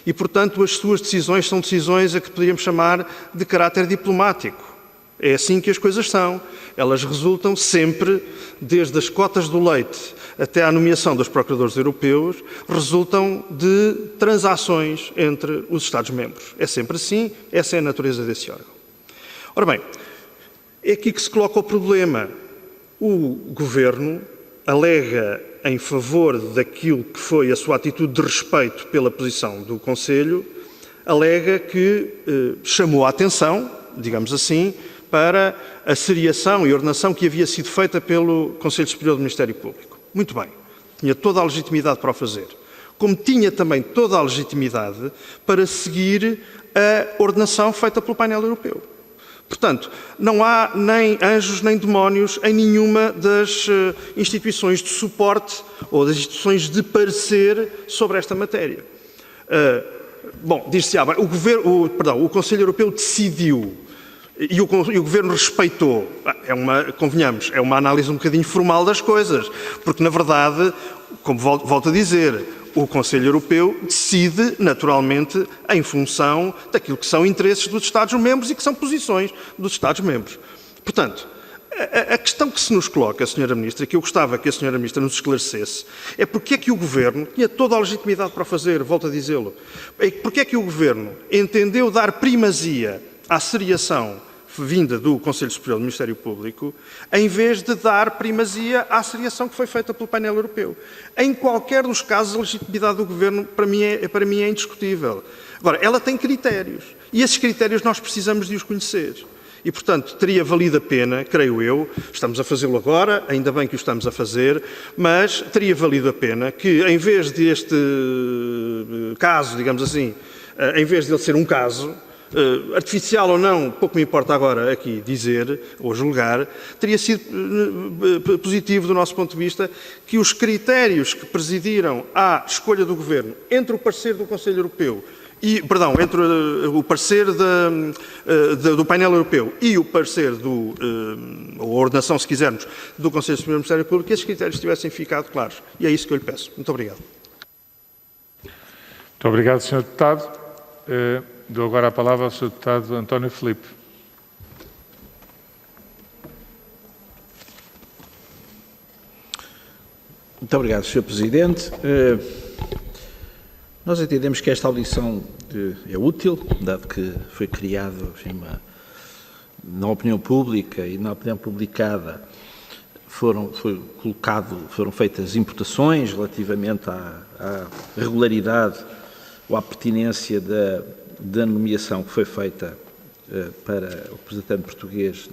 E, portanto, as suas decisões são decisões a que poderíamos chamar de caráter diplomático. É assim que as coisas são. Elas resultam sempre, desde as cotas do leite até à nomeação dos procuradores europeus, resultam de transações entre os Estados-membros. É sempre assim, essa é a natureza desse órgão. Ora bem, é aqui que se coloca o problema. O Governo alega em favor daquilo que foi a sua atitude de respeito pela posição do Conselho, alega que chamou a atenção, digamos assim, para a seriação e ordenação que havia sido feita pelo Conselho Superior do Ministério Público. Muito bem, tinha toda a legitimidade para o fazer. Como tinha também toda a legitimidade para seguir a ordenação feita pelo painel europeu. Portanto, não há nem anjos nem demónios em nenhuma das instituições de suporte ou das instituições de parecer sobre esta matéria. Bom, diz-se, o Conselho Europeu decidiu e o Governo respeitou. Convenhamos, é uma análise um bocadinho formal das coisas, porque, na verdade, como volto a dizer, o Conselho Europeu decide, naturalmente, em função daquilo que são interesses dos Estados-membros e que são posições dos Estados-membros. Portanto, a questão que se nos coloca, Sra. Ministra, que eu gostava que a Sra. Ministra nos esclarecesse, é porque é que o Governo tinha toda a legitimidade para o fazer, volto a dizê-lo, porque é que o Governo entendeu dar primazia à seriação vinda do Conselho Superior do Ministério Público, em vez de dar primazia à seriação que foi feita pelo painel europeu. Em qualquer dos casos, a legitimidade do Governo, para mim, é indiscutível. Agora, ela tem critérios, e esses critérios nós precisamos de os conhecer. E, portanto, teria valido a pena, creio eu, estamos a fazê-lo agora, ainda bem que o estamos a fazer, mas teria valido a pena que, em vez deste caso, digamos assim, em vez de ele ser um caso, artificial ou não, pouco me importa agora aqui dizer ou julgar, teria sido positivo do nosso ponto de vista que os critérios que presidiram à escolha do Governo entre o parecer do Conselho Europeu entre o parecer do painel europeu e o parecer ou a ordenação, se quisermos, do Conselho Superior do Ministério Público, que esses critérios tivessem ficado claros. E é isso que eu lhe peço. Muito obrigado. Muito obrigado, Sr. Deputado. Dou agora a palavra ao Sr. Deputado António Filipe. Muito obrigado, Sr. Presidente. Nós entendemos que esta audição é útil, dado que foi criado, enfim, na opinião pública e na opinião publicada foram feitas imputações relativamente à regularidade ou à pertinência da nomeação que foi feita para o representante português,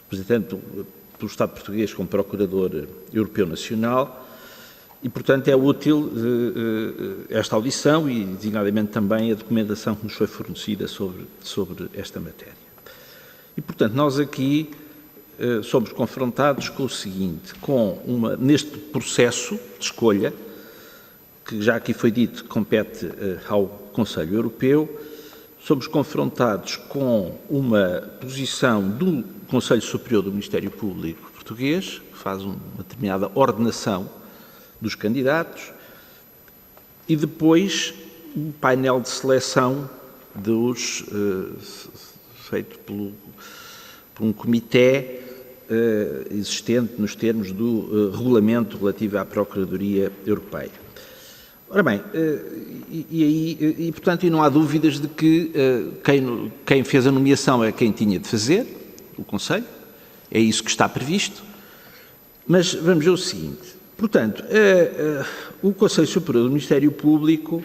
representante do Estado português como Procurador Europeu Nacional. E, portanto, é útil esta audição e, designadamente, também a documentação que nos foi fornecida sobre esta matéria. E, portanto, nós aqui somos confrontados com o seguinte, neste processo de escolha, que já aqui foi dito que compete ao Conselho Europeu, somos confrontados com uma posição do Conselho Superior do Ministério Público português, que faz uma determinada ordenação dos candidatos, e depois um painel de seleção feito por um comitê existente nos termos do regulamento relativo à Procuradoria Europeia. Ora bem, portanto, não há dúvidas de que quem fez a nomeação é quem tinha de fazer, o Conselho, é isso que está previsto, mas vamos ver o seguinte. Portanto, o Conselho Superior do Ministério Público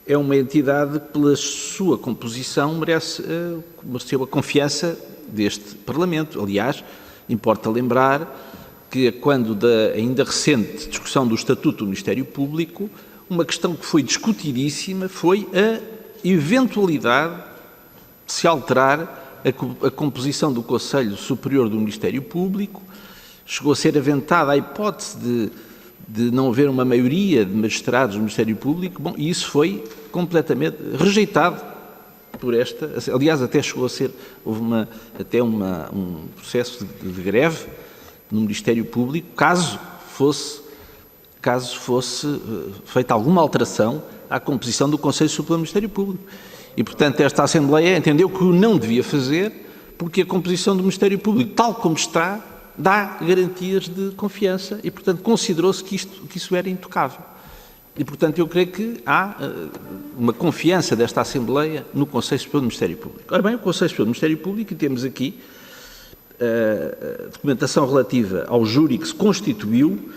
é uma entidade que, pela sua composição, mereceu a confiança deste Parlamento. Aliás, importa lembrar que, quando da ainda recente discussão do Estatuto do Ministério Público, uma questão que foi discutidíssima foi a eventualidade de se alterar a composição do Conselho Superior do Ministério Público. Chegou a ser aventada a hipótese de não haver uma maioria de magistrados do Ministério Público, e isso foi completamente rejeitado por esta. Aliás, até chegou a ser, houve um processo de greve no Ministério Público, caso fosse feita alguma alteração à composição do Conselho Superior do Ministério Público. E, portanto, esta Assembleia entendeu que o não devia fazer, porque a composição do Ministério Público, tal como está, dá garantias de confiança e, portanto, considerou-se que isso era intocável. E, portanto, eu creio que há uma confiança desta Assembleia no Conselho Superior do Ministério Público. Ora bem, o Conselho Superior do Ministério Público, e temos aqui a documentação relativa ao júri que se constituiu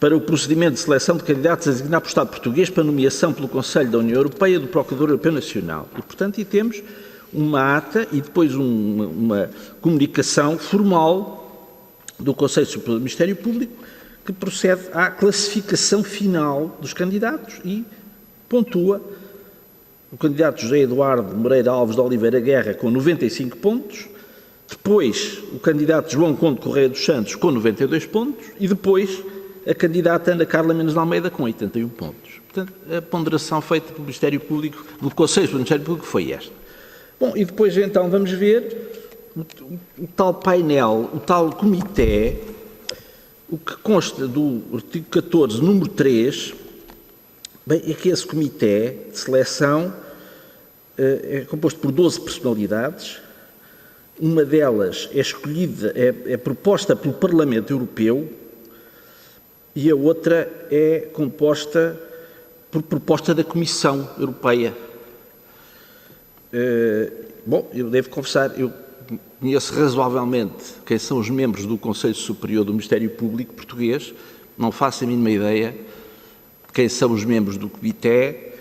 para o procedimento de seleção de candidatos a designar por Estado português para nomeação pelo Conselho da União Europeia do Procurador Europeu Nacional. E, portanto, temos uma ata e depois uma comunicação formal do Conselho Superior do Ministério Público, que procede à classificação final dos candidatos e pontua o candidato José Eduardo Moreira Alves de Oliveira Guerra com 95 pontos, depois o candidato João Conde Correia dos Santos com 92 pontos e depois a candidata Ana Carla Menos de Almeida com 81 pontos. Portanto, a ponderação feita pelo Ministério Público, do Conselho Superior do Ministério Público, foi esta. Bom, e depois então vamos ver o tal painel, o tal comitê, o que consta do artigo 14, número 3, bem, é que esse comitê de seleção é composto por 12 personalidades, uma delas é escolhida, é proposta pelo Parlamento Europeu e a outra é composta por proposta da Comissão Europeia. Bom, eu devo confessar, eu conheço razoavelmente quem são os membros do Conselho Superior do Ministério Público português, não faço a mínima ideia de quem são os membros do comitê,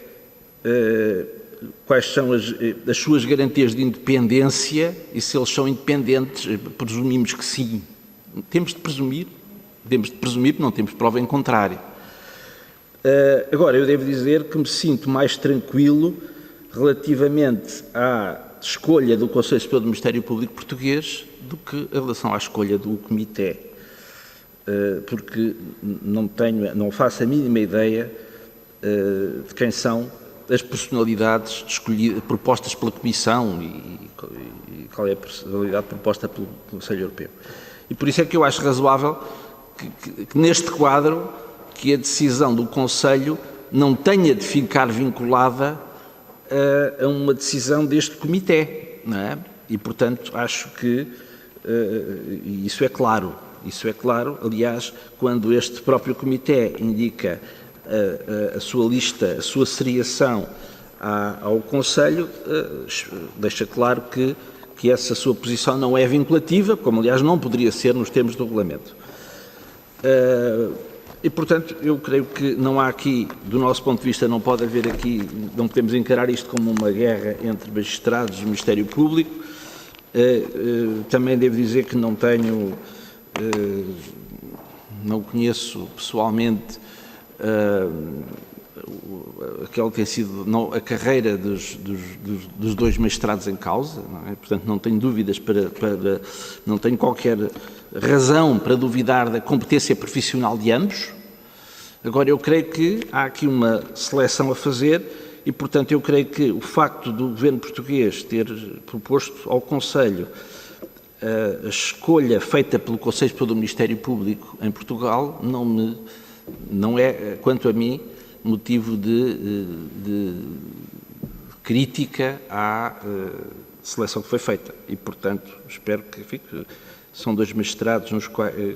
quais são as suas garantias de independência e se eles são independentes, presumimos que sim. Temos de presumir porque não temos prova em contrário. Agora, eu devo dizer que me sinto mais tranquilo relativamente à escolha do Conselho Superior do Ministério Público Português do que em relação à escolha do Comitê, porque não faço a mínima ideia de quem são as personalidades propostas pela Comissão e qual é a personalidade proposta pelo Conselho Europeu. E por isso é que eu acho razoável que neste quadro que a decisão do Conselho não tenha de ficar vinculada a uma decisão deste Comitê, não é? E, portanto, acho que isso é claro. Isso é claro, aliás, quando este próprio Comitê indica a sua lista, a sua seriação ao Conselho, deixa claro que essa sua posição não é vinculativa, como, aliás, não poderia ser nos termos do regulamento. E, portanto, eu creio que não há aqui, do nosso ponto de vista, não pode haver aqui, não podemos encarar isto como uma guerra entre magistrados e Ministério Público. Também devo dizer que não conheço pessoalmente aquela que tem sido a carreira dos dois magistrados em causa, não é? Portanto, não tenho dúvidas não tenho qualquer razão para duvidar da competência profissional de ambos. Agora, eu creio que há aqui uma seleção a fazer e, portanto, eu creio que o facto do Governo português ter proposto ao Conselho a escolha feita pelo Conselho Superior do Ministério Público em Portugal não é, quanto a mim, motivo de crítica à seleção que foi feita. E, portanto, espero que são dois magistrados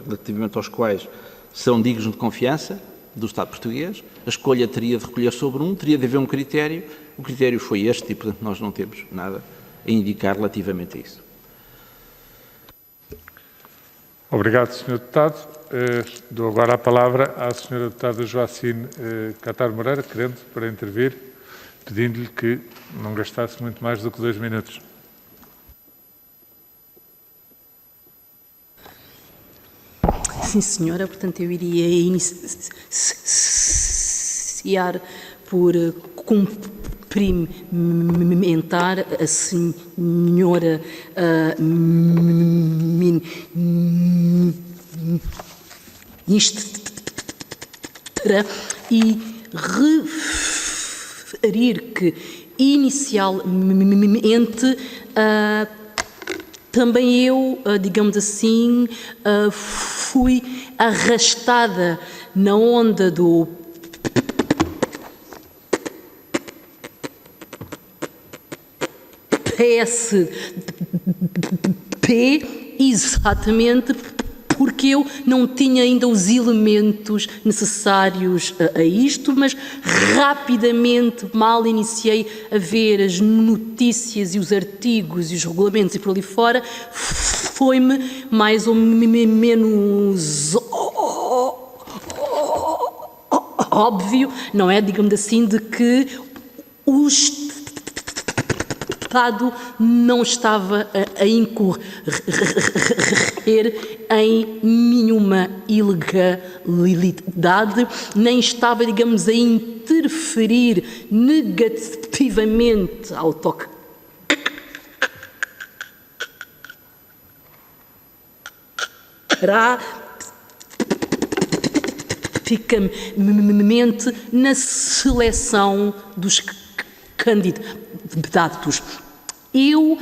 relativamente aos quais são dignos de confiança do Estado português. A escolha teria de recolher sobre teria de haver um critério. O critério foi este e, portanto, nós não temos nada a indicar relativamente a isso. Obrigado, Sr. Deputado. Dou agora a palavra à Sra. Deputada Joacine Catar Moreira, querendo para intervir, pedindo-lhe que não gastasse muito mais do que 2 minutos. Sim, senhora. Portanto, eu iria iniciar por cumprimentar a senhora ministra e referir que, inicialmente, também eu, digamos assim, fui arrastada na onda do PSP, exatamente porque eu não tinha ainda os elementos necessários a isto, mas rapidamente, mal iniciei a ver as notícias e os artigos e os regulamentos e por ali fora, foi-me mais ou menos óbvio, não é, digamos assim, de que o Estado não estava a incorrer em nenhuma ilegalidade, nem estava, digamos, a interferir negativamente autocraticamente na seleção dos candidatos. Eu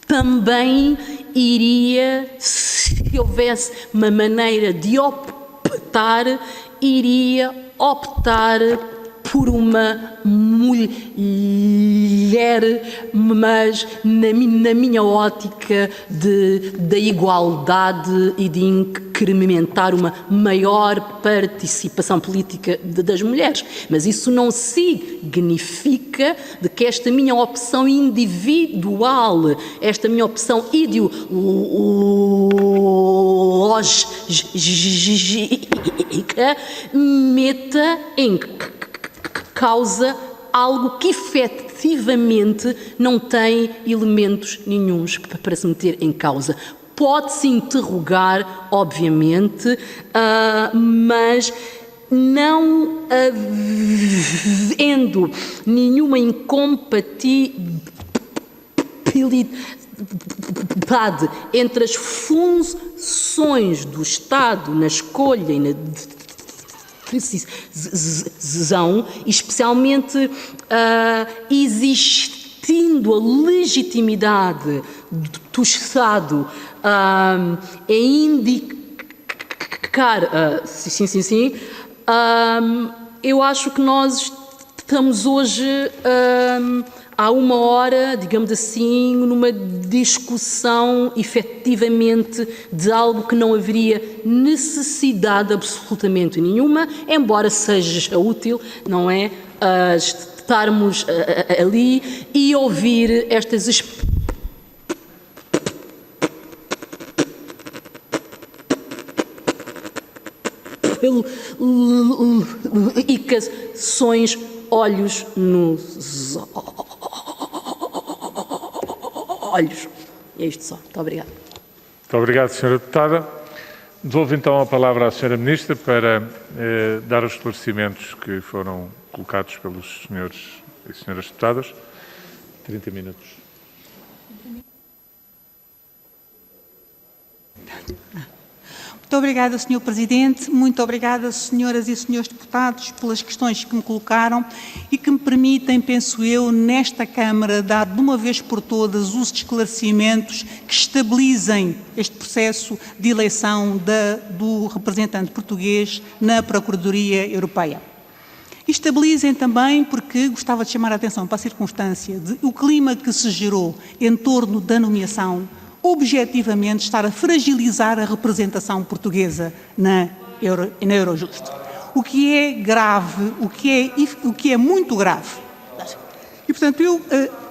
também iria, se houvesse uma maneira de optar, iria optar por uma mulher, mas na minha ótica da igualdade e de incrementar uma maior participação política das mulheres. Mas isso não significa de que esta minha opção individual, esta minha opção ideológica, meta em causa algo que efetivamente não tem elementos nenhuns para se meter em causa. Pode-se interrogar, obviamente, mas não havendo nenhuma incompatibilidade entre as funções do Estado na escolha e na decisão, especialmente existindo a legitimidade do Estado em indicar, eu acho que nós estamos hoje há uma hora, digamos assim, numa discussão efetivamente de algo que não haveria necessidade absolutamente nenhuma, embora seja útil, não é, estarmos ali e ouvir estas explicações, olhos nos olhos. E é isto só. Muito obrigada. Muito obrigado, Sra. Deputada. Devolvo então a palavra à Sra. Ministra para dar os esclarecimentos que foram colocados pelos senhores e senhoras deputadas. 30 minutos. Muito obrigada, Sr. Presidente. Muito obrigada, senhoras e senhores deputados, pelas questões que me colocaram e que me permitem, penso eu, nesta Câmara, dar de uma vez por todas os esclarecimentos que estabilizem este processo de eleição do representante português na Procuradoria Europeia. E estabilizem também porque gostava de chamar a atenção para a circunstância de o clima que se gerou em torno da nomeação objetivamente estar a fragilizar a representação portuguesa na Eurojust. O que é grave, o que é muito grave. E, portanto, eu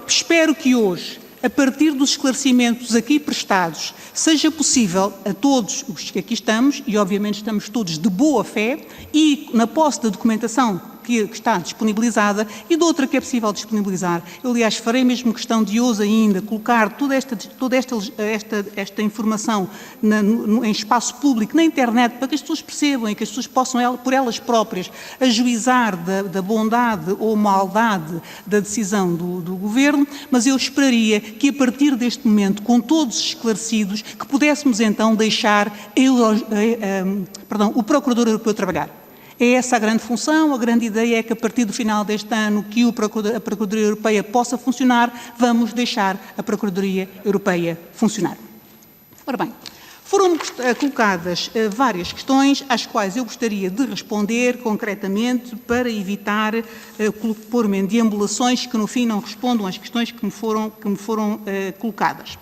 espero que hoje, a partir dos esclarecimentos aqui prestados, seja possível a todos os que aqui estamos, e obviamente estamos todos de boa fé, e na posse da documentação que está disponibilizada e de outra que é possível disponibilizar. Eu, aliás, farei mesmo questão de hoje ainda colocar toda esta informação em espaço público, na internet, para que as pessoas percebam e que as pessoas possam, por elas próprias, ajuizar da bondade ou maldade da decisão do Governo, mas eu esperaria que, a partir deste momento, com todos esclarecidos, que pudéssemos então deixar o Procurador Europeu trabalhar. É essa a grande função, a grande ideia é que a partir do final deste ano que a Procuradoria Europeia possa funcionar, vamos deixar a Procuradoria Europeia funcionar. Ora bem, foram colocadas várias questões às quais eu gostaria de responder concretamente para evitar pôr-me em deambulações que no fim não respondam às questões que me foram colocadas.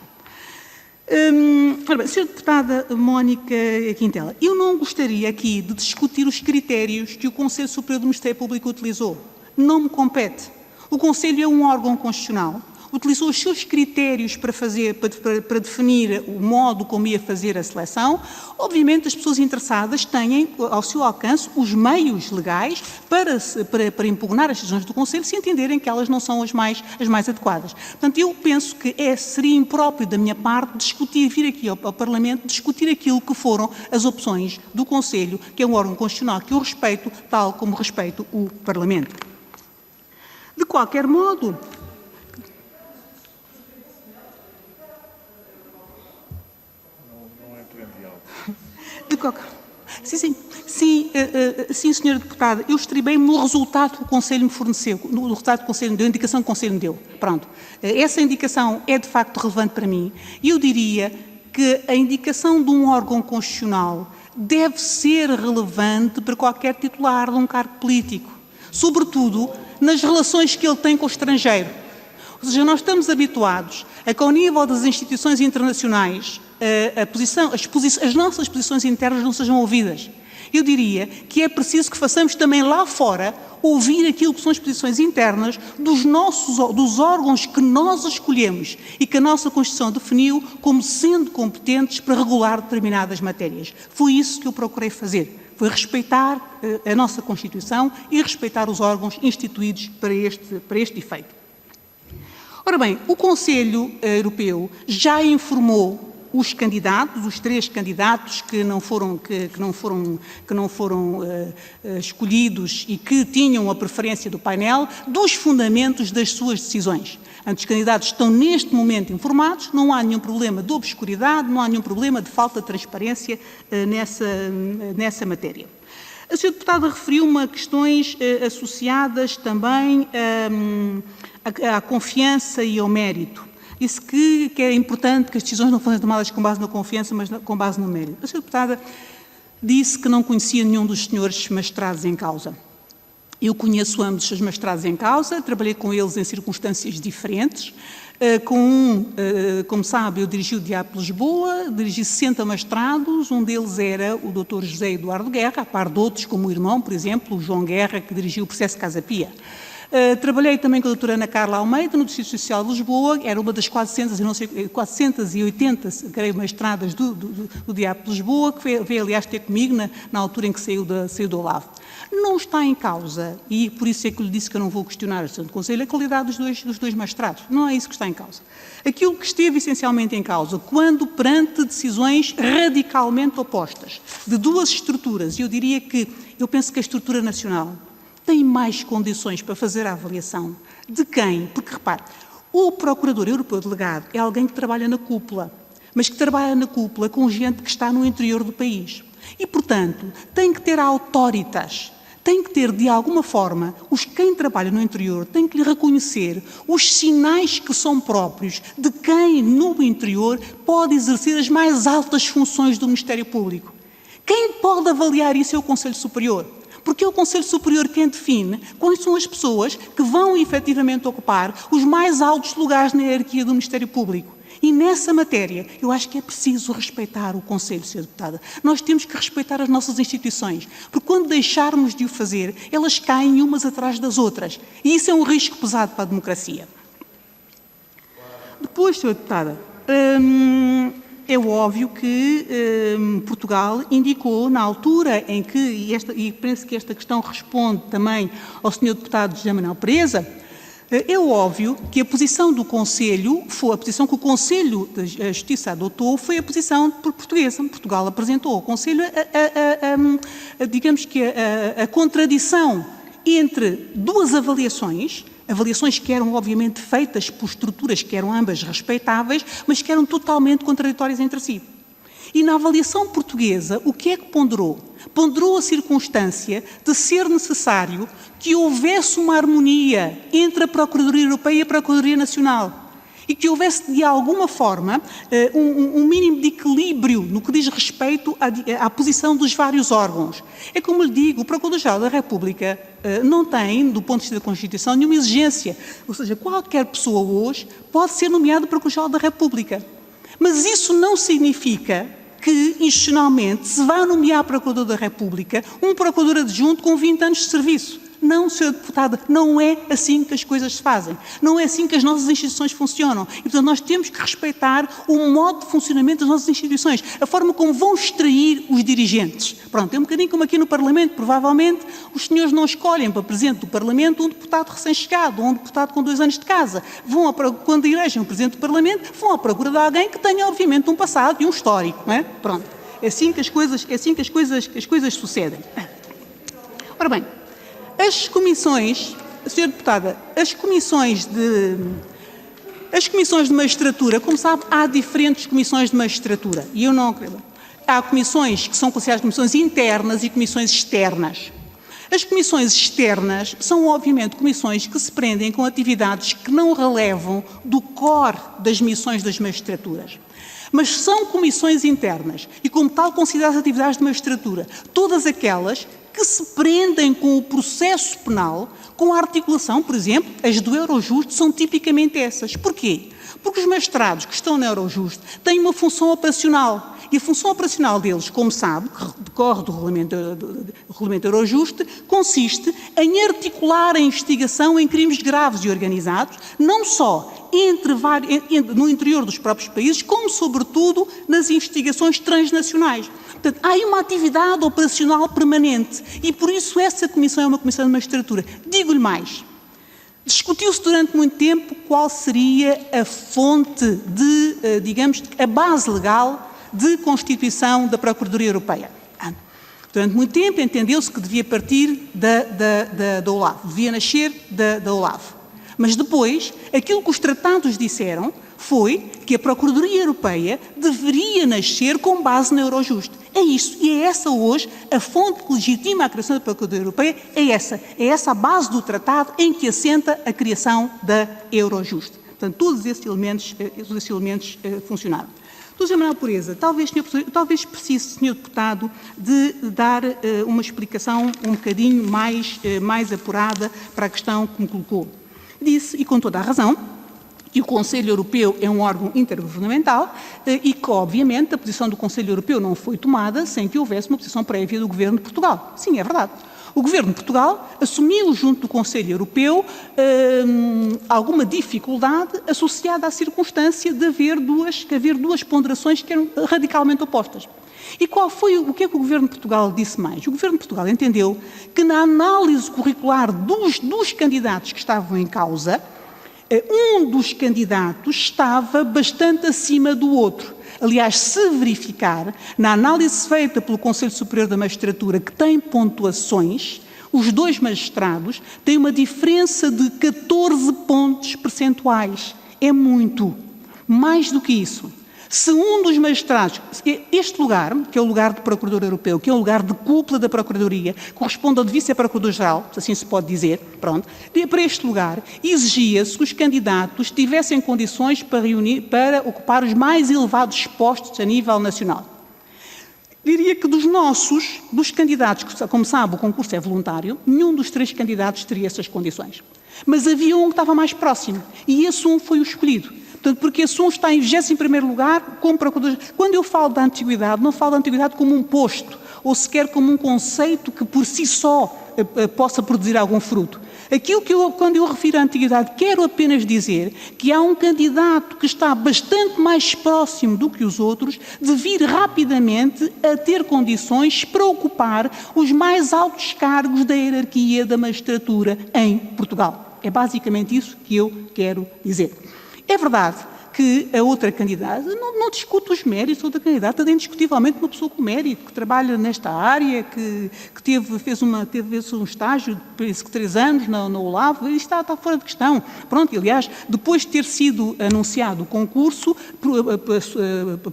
Ora bem, Sra. Deputada Mónica Quintela, eu não gostaria aqui de discutir os critérios que o Conselho Superior do Ministério Público utilizou. Não me compete. O Conselho é um órgão constitucional, utilizou os seus critérios para definir o modo como ia fazer a seleção. Obviamente, as pessoas interessadas têm ao seu alcance os meios legais para impugnar as decisões do Conselho se entenderem que elas não são as mais adequadas. Portanto, eu penso que seria impróprio da minha parte vir aqui ao Parlamento discutir aquilo que foram as opções do Conselho, que é um órgão constitucional que eu respeito, tal como respeito o Parlamento. De qualquer modo, Sim, Sra. Deputada, eu estribei-me no resultado que o Conselho me forneceu, no resultado que o Conselho me deu, a indicação que o Conselho me deu. Pronto. Essa indicação é de facto relevante para mim e eu diria que a indicação de um órgão constitucional deve ser relevante para qualquer titular de um cargo político, sobretudo nas relações que ele tem com o estrangeiro. Ou seja, nós estamos habituados a que ao nível das instituições internacionais as nossas posições internas não sejam ouvidas. Eu diria que é preciso que façamos também lá fora ouvir aquilo que são as posições internas dos órgãos que nós escolhemos e que a nossa Constituição definiu como sendo competentes para regular determinadas matérias. Foi isso que eu procurei fazer. Foi respeitar a nossa Constituição e respeitar os órgãos instituídos para este efeito. Ora bem, o Conselho Europeu já informou os candidatos, os 3 candidatos que não foram escolhidos e que tinham a preferência do painel, dos fundamentos das suas decisões. Os candidatos estão neste momento informados, não há nenhum problema de obscuridade, não há nenhum problema de falta de transparência nessa matéria. A Sra. Deputada referiu-me a questões associadas também à confiança e ao mérito. Disse que é importante que as decisões não fossem tomadas com base na confiança, mas com base no mérito. A Sra. Deputada disse que não conhecia nenhum dos senhores magistrados em causa. Eu conheço ambos os magistrados em causa, trabalhei com eles em circunstâncias diferentes. Como sabe, eu dirigi o DIAP Lisboa, dirigi 60 magistrados, um deles era o Dr. José Eduardo Guerra, a par de outros, como o irmão, por exemplo, o João Guerra, que dirigiu o processo Casa Pia. Trabalhei também com a doutora Ana Carla Almeida, no Distrito Social de Lisboa, era uma das 480 magistradas do DIAP Lisboa, que veio, aliás, ter comigo na altura em que saiu do Olavo. Não está em causa, e por isso é que lhe disse que eu não vou questionar o Conselho, a qualidade dos dois magistrados. Não é isso que está em causa. Aquilo que esteve essencialmente em causa, quando perante decisões radicalmente opostas, de 2 estruturas, eu diria que, eu penso que a estrutura nacional tem mais condições para fazer a avaliação de quem, porque repare, o Procurador Europeu Delegado é alguém que trabalha na cúpula, mas que trabalha na cúpula com gente que está no interior do país. E, portanto, tem que ter autoritas, tem que ter, de alguma forma, quem trabalha no interior tem que lhe reconhecer os sinais que são próprios de quem, no interior, pode exercer as mais altas funções do Ministério Público. Quem pode avaliar isso é o Conselho Superior. Porque é o Conselho Superior quem define quais são as pessoas que vão efetivamente ocupar os mais altos lugares na hierarquia do Ministério Público. E nessa matéria, eu acho que é preciso respeitar o Conselho, Sra. Deputada. Nós temos que respeitar as nossas instituições, porque quando deixarmos de o fazer, elas caem umas atrás das outras. E isso é um risco pesado para a democracia. Depois, Sra. Deputada, é óbvio que Portugal indicou, na altura em que, e penso que esta questão responde também ao Sr. Deputado José Manuel Pereza, é óbvio que a posição do Conselho, a posição que o Conselho de Justiça adotou foi a posição portuguesa. Portugal apresentou ao Conselho, digamos que a contradição entre 2 avaliações que eram obviamente feitas por estruturas que eram ambas respeitáveis, mas que eram totalmente contraditórias entre si. E na avaliação portuguesa, o que é que ponderou? Ponderou a circunstância de ser necessário que houvesse uma harmonia entre a Procuradoria Europeia e a Procuradoria Nacional. E que houvesse, de alguma forma, um mínimo de equilíbrio no que diz respeito à posição dos vários órgãos. É como lhe digo, o Procurador-Geral da República não tem, do ponto de vista da Constituição, nenhuma exigência. Ou seja, qualquer pessoa hoje pode ser nomeada Procurador-Geral da República. Mas isso não significa que, institucionalmente, se vai nomear Procurador da República um Procurador adjunto com 20 anos de serviço. Não, Sra. Deputada, não é assim que as coisas se fazem. Não é assim que as nossas instituições funcionam. E, portanto, nós temos que respeitar o modo de funcionamento das nossas instituições, a forma como vão extrair os dirigentes. Pronto, é um bocadinho como aqui no Parlamento, provavelmente os senhores não escolhem para Presidente do Parlamento um deputado recém-chegado ou um deputado com 2 anos de casa. Quando elegem um Presidente do Parlamento, vão à procura de alguém que tenha, obviamente, um passado e um histórico, não é? Pronto. É assim que as coisas sucedem. Ora bem, as comissões, Sra. Deputada, as comissões de magistratura, como sabe, há diferentes comissões de magistratura. E eu não acredito. Há comissões que são consideradas comissões internas e comissões externas. As comissões externas são, obviamente, comissões que se prendem com atividades que não relevam do core das missões das magistraturas. Mas são comissões internas e, como tal, consideradas atividades de magistratura. Todas aquelas que se prendem com o processo penal, com a articulação, por exemplo, as do Eurojust são tipicamente essas. Porquê? Porque os magistrados que estão no Eurojust têm uma função operacional. E a função operacional deles, como sabe, que decorre do regulamento Eurojust, consiste em articular a investigação em crimes graves e organizados, não só no interior dos próprios países, como, sobretudo, nas investigações transnacionais. Portanto, há aí uma atividade operacional permanente e, por isso, essa comissão é uma comissão de magistratura. Digo-lhe mais. Discutiu-se durante muito tempo qual seria a fonte de digamos, a base legal de constituição da Procuradoria Europeia. Durante muito tempo entendeu-se que devia partir da OLAF, devia nascer da OLAF. Mas depois, aquilo que os tratados disseram foi que a Procuradoria Europeia deveria nascer com base na Eurojust. É isso. E é essa hoje a fonte que legitima a criação da Procuradoria Europeia, é essa a base do tratado em que assenta a criação da Eurojust. Portanto, todos esses elementos funcionaram. Doutor José Manuel Pureza, talvez precise, Sr. Deputado, de dar uma explicação um bocadinho mais apurada para a questão que me colocou. Disse, e com toda a razão, que o Conselho Europeu é um órgão intergovernamental e que, obviamente, a posição do Conselho Europeu não foi tomada sem que houvesse uma posição prévia do Governo de Portugal. Sim, é verdade. O Governo de Portugal assumiu junto do Conselho Europeu alguma dificuldade associada à circunstância de haver duas ponderações que eram radicalmente opostas. E o que é que o Governo de Portugal disse mais? O Governo de Portugal entendeu que na análise curricular dos candidatos que estavam em causa, um dos candidatos estava bastante acima do outro. Aliás, se verificar, na análise feita pelo Conselho Superior da Magistratura, que tem pontuações, os dois magistrados têm uma diferença de 14 pontos percentuais. É muito. Mais do que isso. Se um dos magistrados, este lugar, que é o lugar de Procurador Europeu, que é o lugar de cúpula da Procuradoria, corresponde ao de Vice-Procurador-Geral, se assim se pode dizer, pronto, para este lugar exigia-se que os candidatos tivessem condições para ocupar os mais elevados postos a nível nacional. Diria que dos candidatos, como sabe, o concurso é voluntário, nenhum dos 3 candidatos teria essas condições. Mas havia um que estava mais próximo, e esse um foi o escolhido. Portanto, porque esse um está em 21º lugar como procurador. Quando eu falo da antiguidade, não falo da antiguidade como um posto, ou sequer como um conceito que por si só possa produzir algum fruto. Quando eu refiro à antiguidade, quero apenas dizer que há um candidato que está bastante mais próximo do que os outros de vir rapidamente a ter condições para ocupar os mais altos cargos da hierarquia da magistratura em Portugal. É basicamente isso que eu quero dizer. É verdade que a outra candidata, não discuto os méritos, a outra candidata é indiscutivelmente uma pessoa com mérito, que trabalha nesta área, que fez um estágio de 3 anos na OLAF, e está fora de questão. Pronto, aliás, depois de ter sido anunciado o concurso,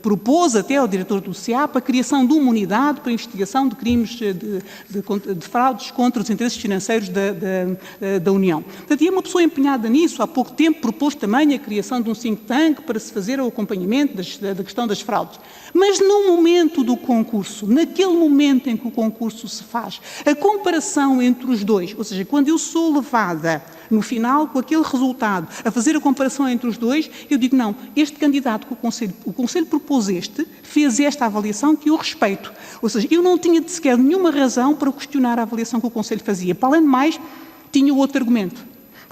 propôs até ao diretor do CEAP a criação de uma unidade para a investigação de crimes de fraudes contra os interesses financeiros da União. Portanto, e é uma pessoa empenhada nisso. Há pouco tempo propôs também a criação de um think tank para se fazer o acompanhamento da questão das fraudes. Mas no momento do concurso, naquele momento em que o concurso se faz, a comparação entre os dois, ou seja, quando eu sou levada no final com aquele resultado a fazer a comparação entre os dois, eu digo não, este candidato que o Conselho propôs fez esta avaliação que eu respeito. Ou seja, eu não tinha sequer nenhuma razão para questionar a avaliação que o Conselho fazia. Para além de mais, tinha o outro argumento,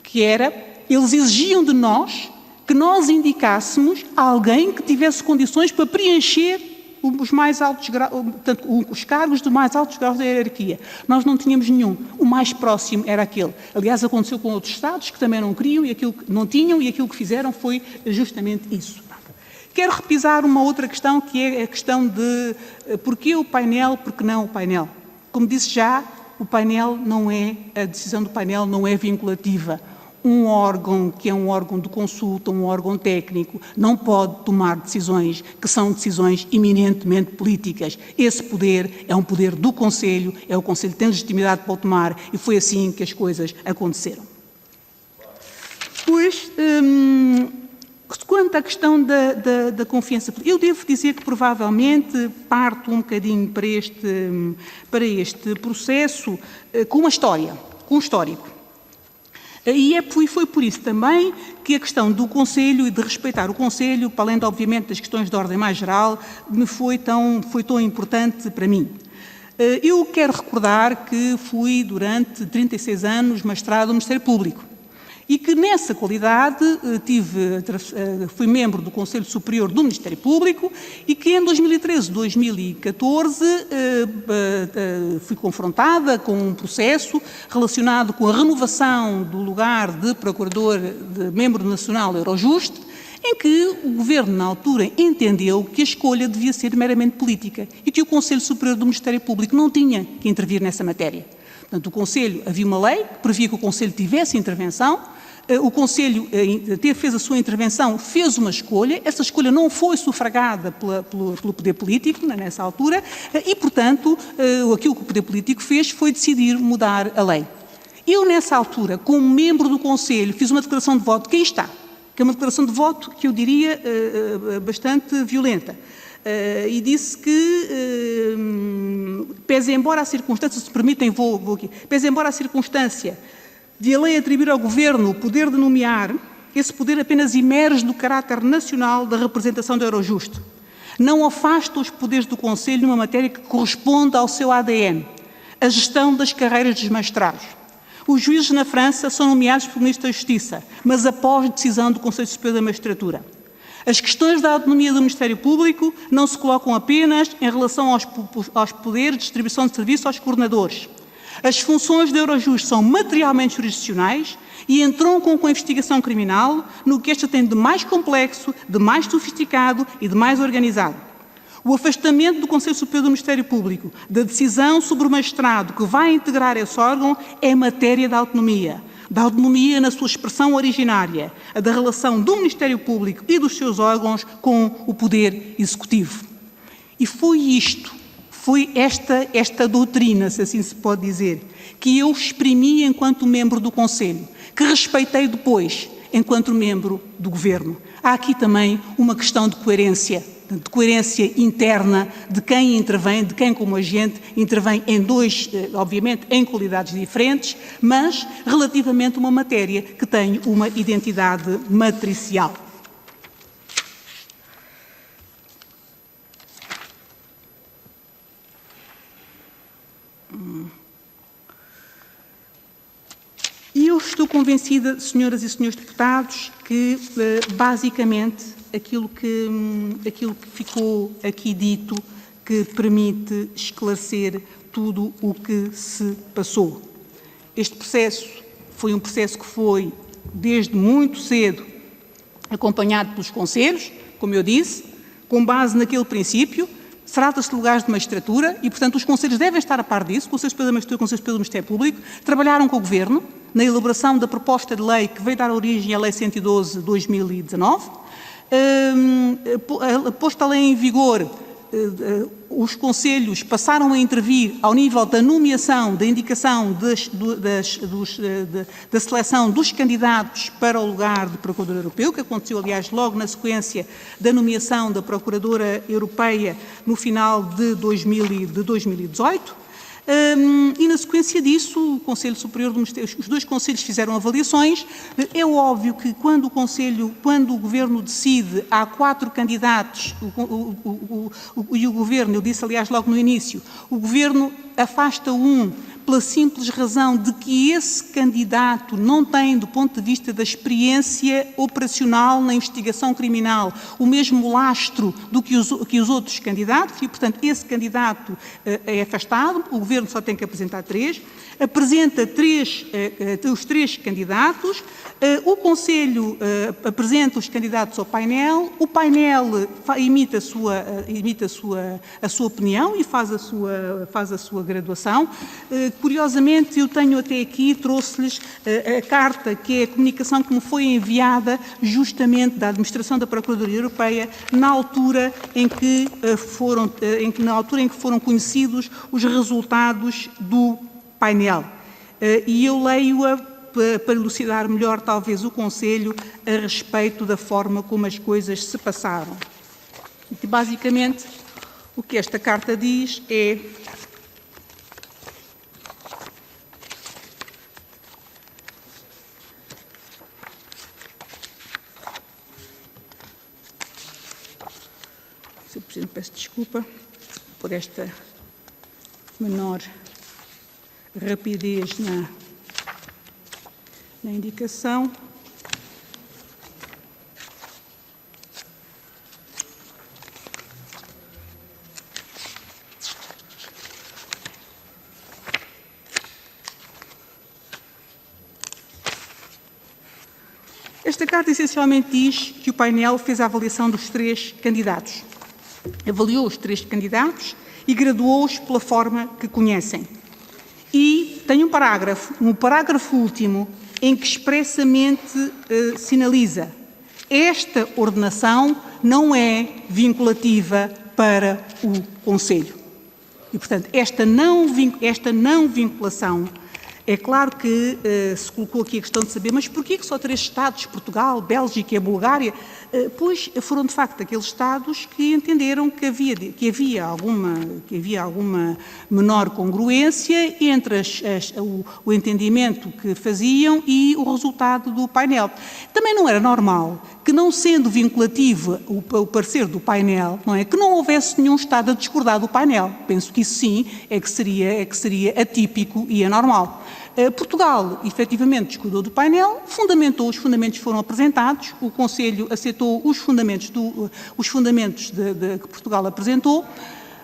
que era, eles exigiam de nós que nós indicássemos alguém que tivesse condições para preencher os mais altos graus, portanto, os cargos de mais altos graus da hierarquia. Nós não tínhamos nenhum. O mais próximo era aquele. Aliás, aconteceu com outros Estados que também não queriam e aquilo que não tinham, e aquilo que fizeram foi justamente isso. Quero repisar uma outra questão, que é a questão de porquê o painel, porque não o painel. Como disse já, a decisão do painel não é vinculativa. Um órgão que é um órgão de consulta, um órgão técnico, não pode tomar decisões que são decisões eminentemente políticas. Esse poder é um poder do Conselho, o Conselho tem legitimidade para o tomar, e foi assim que as coisas aconteceram. Pois, quanto à questão da confiança, eu devo dizer que provavelmente parto um bocadinho para este processo com uma história, com um histórico. E foi por isso também que a questão do Conselho e de respeitar o Conselho, para além, obviamente, das questões de ordem mais geral, me foi tão importante para mim. Eu quero recordar que fui, durante 36 anos, magistrado do Ministério Público e que, nessa qualidade, fui membro do Conselho Superior do Ministério Público e que, em 2013, 2014, fui confrontada com um processo relacionado com a renovação do lugar de Procurador, de Membro Nacional Eurojust, em que o Governo, na altura, entendeu que a escolha devia ser meramente política e que o Conselho Superior do Ministério Público não tinha que intervir nessa matéria. Portanto, o Conselho, havia uma lei que previa que o Conselho tivesse intervenção, o Conselho fez a sua intervenção, fez uma escolha, essa escolha não foi sufragada pelo poder político nessa altura e, portanto, aquilo que o poder político fez foi decidir mudar a lei. Eu, nessa altura, como membro do Conselho, fiz uma declaração de voto, que aí está, que é uma declaração de voto que eu diria bastante violenta. E disse que, pese embora a circunstância, se permitem, vou aqui, pese embora a circunstância de a lei atribuir ao Governo o poder de nomear, esse poder apenas emerge do caráter nacional da representação do Eurojust. Não afasta os poderes do Conselho numa matéria que corresponde ao seu ADN, a gestão das carreiras dos magistrados. Os juízes na França são nomeados pelo Ministro da Justiça, mas após decisão do Conselho Superior da Magistratura. As questões da autonomia do Ministério Público não se colocam apenas em relação aos poderes de distribuição de serviço aos coordenadores. As funções do Eurojust são materialmente jurisdicionais e entroncam com a investigação criminal no que esta tem de mais complexo, de mais sofisticado e de mais organizado. O afastamento do Conselho Superior do Ministério Público da decisão sobre o magistrado que vai integrar esse órgão é matéria da autonomia na sua expressão originária, a da relação do Ministério Público e dos seus órgãos com o Poder Executivo. E foi esta doutrina, se assim se pode dizer, que eu exprimi enquanto membro do Conselho, que respeitei depois enquanto membro do Governo. Há aqui também uma questão de coerência interna de quem intervém, de quem como agente intervém em dois, obviamente em qualidades diferentes, mas relativamente a uma matéria que tem uma identidade matricial. E eu estou convencida, senhoras e senhores deputados, que basicamente aquilo que ficou aqui dito que permite esclarecer tudo o que se passou. Este processo foi um processo que foi, desde muito cedo, acompanhado pelos conselhos, como eu disse, com base naquele princípio. Trata-se de lugares de magistratura e, portanto, os conselhos devem estar a par disso, o Conselho Superior da Magistratura e o Conselho Superior do Ministério Público, trabalharam com o Governo na elaboração da proposta de lei que veio dar origem à Lei 112 de 2019. Posta a lei em vigor, os conselhos passaram a intervir ao nível da nomeação, da indicação da seleção dos candidatos para o lugar de Procurador Europeu, que aconteceu, aliás, logo na sequência da nomeação da Procuradora Europeia no final de 2018. E na sequência disso, o Conselho Superior do Ministério, os dois conselhos fizeram avaliações. É óbvio que quando o Governo decide, há 4 candidatos, e o Governo, eu disse aliás logo no início, o Governo afasta um pela simples razão de que esse candidato não tem, do ponto de vista da experiência operacional na investigação criminal, o mesmo lastro do que os outros candidatos e, portanto, esse candidato é afastado, o Governo só tem que apresentar 3, apresenta os 3 candidatos, o Conselho apresenta os candidatos ao painel, o painel emite a sua opinião e faz a sua graduação. Curiosamente, eu tenho até aqui, trouxe-lhes a carta, que é a comunicação que me foi enviada justamente da Administração da Procuradoria Europeia na altura em que foram conhecidos os resultados do painel. E eu leio-a para elucidar melhor, talvez, o Conselho a respeito da forma como as coisas se passaram. E, basicamente, o que esta carta diz é: Sr. Presidente, peço desculpa por esta menor rapidez na indicação. Esta carta essencialmente diz que o painel fez a avaliação dos 3 candidatos. Avaliou os 3 candidatos e graduou-os pela forma que conhecem. E tem um parágrafo, no parágrafo último, em que expressamente sinaliza: esta ordenação não é vinculativa para o Conselho. E, portanto, esta não vinculação, é claro que se colocou aqui a questão de saber, mas porquê que só 3 Estados, Portugal, Bélgica e a Bulgária? Pois foram, de facto, aqueles Estados que entenderam que havia alguma menor congruência entre o entendimento que faziam e o resultado do painel. Também não era normal que, não sendo vinculativo o parecer do painel, não é, que não houvesse nenhum Estado a discordar do painel. Penso que isso sim é que seria atípico e anormal. Portugal, efetivamente, discordou do painel, fundamentou, os fundamentos foram apresentados, o Conselho aceitou os fundamentos que Portugal apresentou.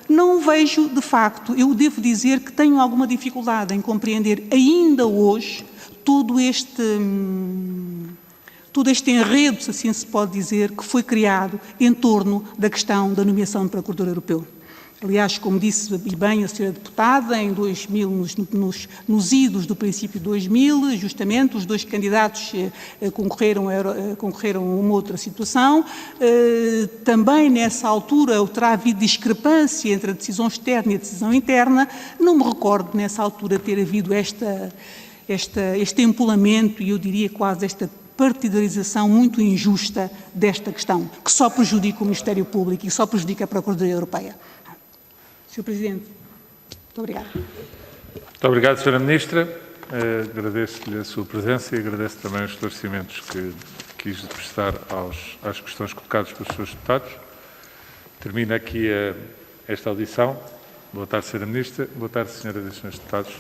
Não vejo, de facto, eu devo dizer que tenho alguma dificuldade em compreender ainda hoje todo este enredo, se assim se pode dizer, que foi criado em torno da questão da nomeação do Procurador Europeu. Aliás, como disse e bem a senhora deputada, em 2000, nos idos do princípio de 2000, justamente, os 2 candidatos concorreram a uma outra situação. Também, nessa altura, terá havido discrepância entre a decisão externa e a decisão interna. Não me recordo, nessa altura, ter havido este empolamento e, eu diria, quase esta partidarização muito injusta desta questão, que só prejudica o Ministério Público e só prejudica a Procuradoria Europeia. Sr. Presidente, muito obrigada. Muito obrigado, Sra. Ministra. Agradeço-lhe a sua presença e agradeço também os esclarecimentos que quis prestar às questões colocadas pelos Srs. Deputados. Termina aqui esta audição. Boa tarde, Sra. Ministra. Boa tarde, Sras. e Srs. Deputados.